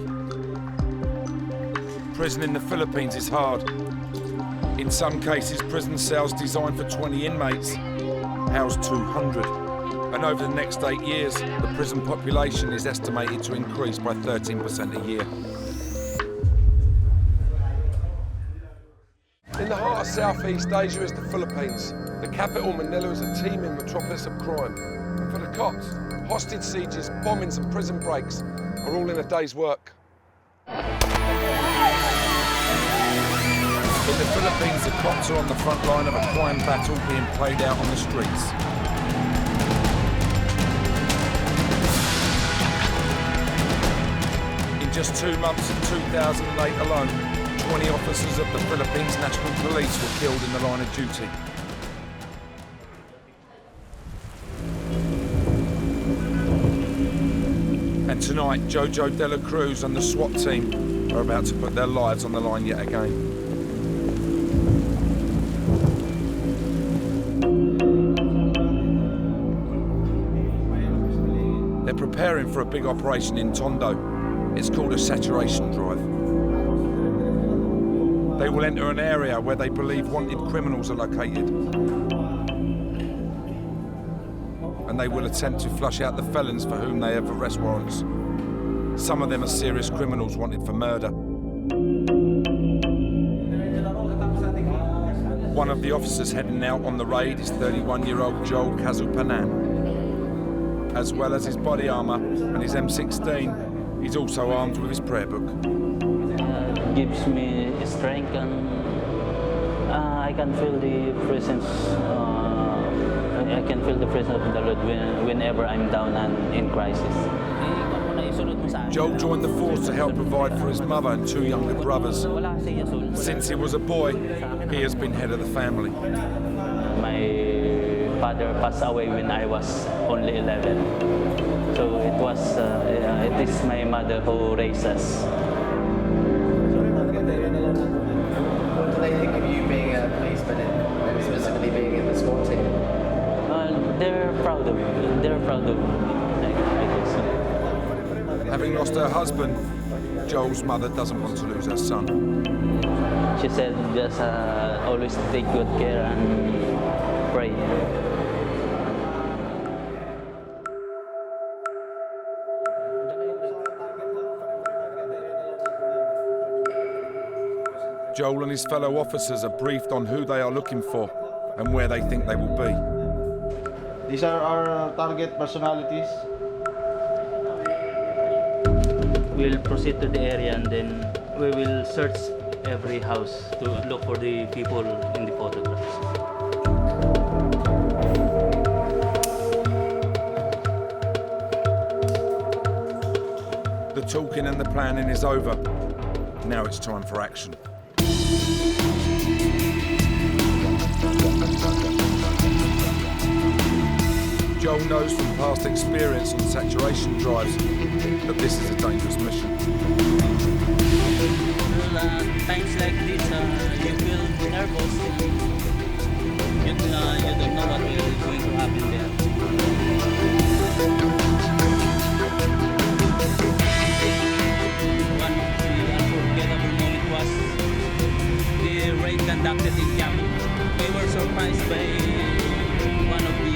S2: Prison in the Philippines is hard. In some cases, prison cells designed for 20 inmates house 200. And over the next 8 years, the prison population is estimated to increase by 13% a year.
S1: In the heart of Southeast Asia is the Philippines. The capital, Manila, is a teeming metropolis of crime. And for the cops, hostage sieges, bombings and prison breaks are all in a day's work.
S2: In the Philippines, the cops are on the front line of a crime battle being played out on the streets. In just 2 months of 2008 alone, 20 officers of the Philippines National Police were killed in the line of duty. And tonight, Jojo De La Cruz and the SWAT team are about to put their lives on the line yet again. They're preparing for a big operation in Tondo. It's called a saturation drive. They will enter an area where they believe wanted criminals are located. And they will attempt to flush out the felons for whom they have arrest warrants. Some of them are serious criminals wanted for murder. One of the officers heading out on the raid is 31-year-old Joel Kazupanan. As well as his body armour and his M16, he's also armed with his prayer book.
S14: Gives me strength, and I can feel the presence. I can feel the presence of the Lord whenever I'm down and in crisis.
S2: Joel joined the force to help provide for his mother and two younger brothers. Since he was a boy, he has been head of the family.
S14: My father passed away when I was only 11. So it is my mother who raised us.
S8: What do they think of you being a policeman and specifically being in the SWAT team?
S14: They're proud of me. They're proud of me.
S2: Having lost her husband, Joel's mother doesn't want to lose her son.
S14: She said, just always take good care and pray.
S2: Joel and his fellow officers are briefed on who they are looking for and where they think they will be.
S19: These are our target personalities.
S14: We'll proceed to the area and then we will search every house to look for the people in the photographs.
S2: The talking and the planning is over. Now it's time for action. Joel knows from past experience on saturation drives that this is a dangerous mission.
S14: Well, times like this, you feel nervous. You don't know what is going to happen there. One of the unforgettable moments was the raid conducted in Yamu. We were surprised by one of the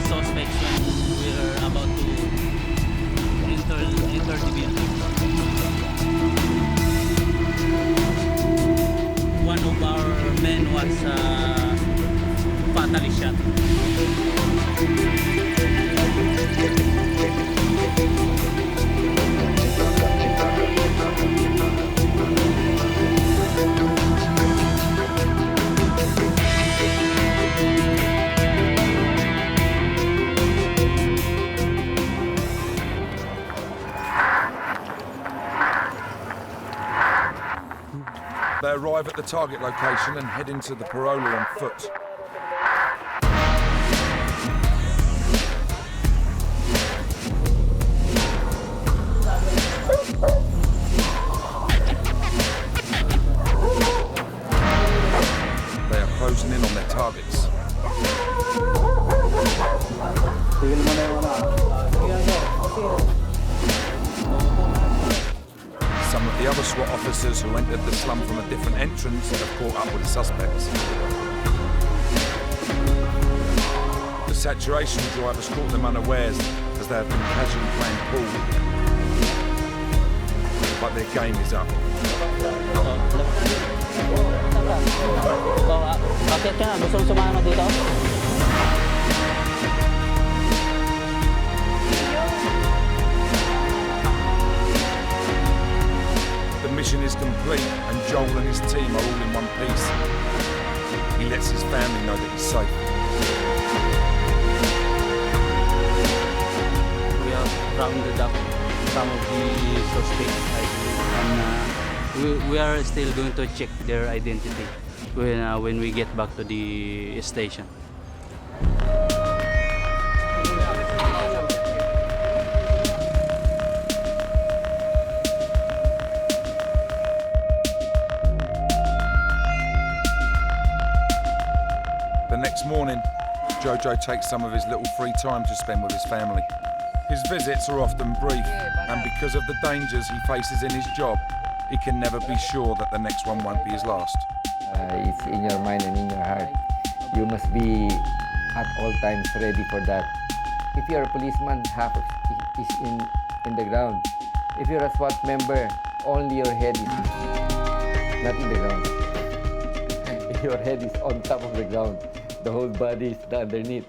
S14: suspects when we were about to enter the building. One of our men was fatally shot.
S2: They arrive at the target location and head into the parola on foot. They are closing in on their targets. Some of the other SWAT officers who entered the slum from a different entrance have caught up with the suspects. The saturation drivers caught them unawares as they have been casually playing pool. But their game is up.
S14: Bakit ka na? Gusto mong sumama dito?
S2: The mission is complete and Joel and his team are all in one piece. He lets his family know that he's safe.
S14: We have rounded up some of the suspects and we are still going to check their identity when we get back to the station.
S2: The next morning, Jojo takes some of his little free time to spend with his family. His visits are often brief, and because of the dangers he faces in his job, he can never be sure that the next one won't be his last.
S9: It's in your mind and in your heart. You must be at all times ready for that. If you're a policeman, half is in the ground. If you're a SWAT member, only your head is not in the ground. Your head is on top of the ground. The whole body is underneath.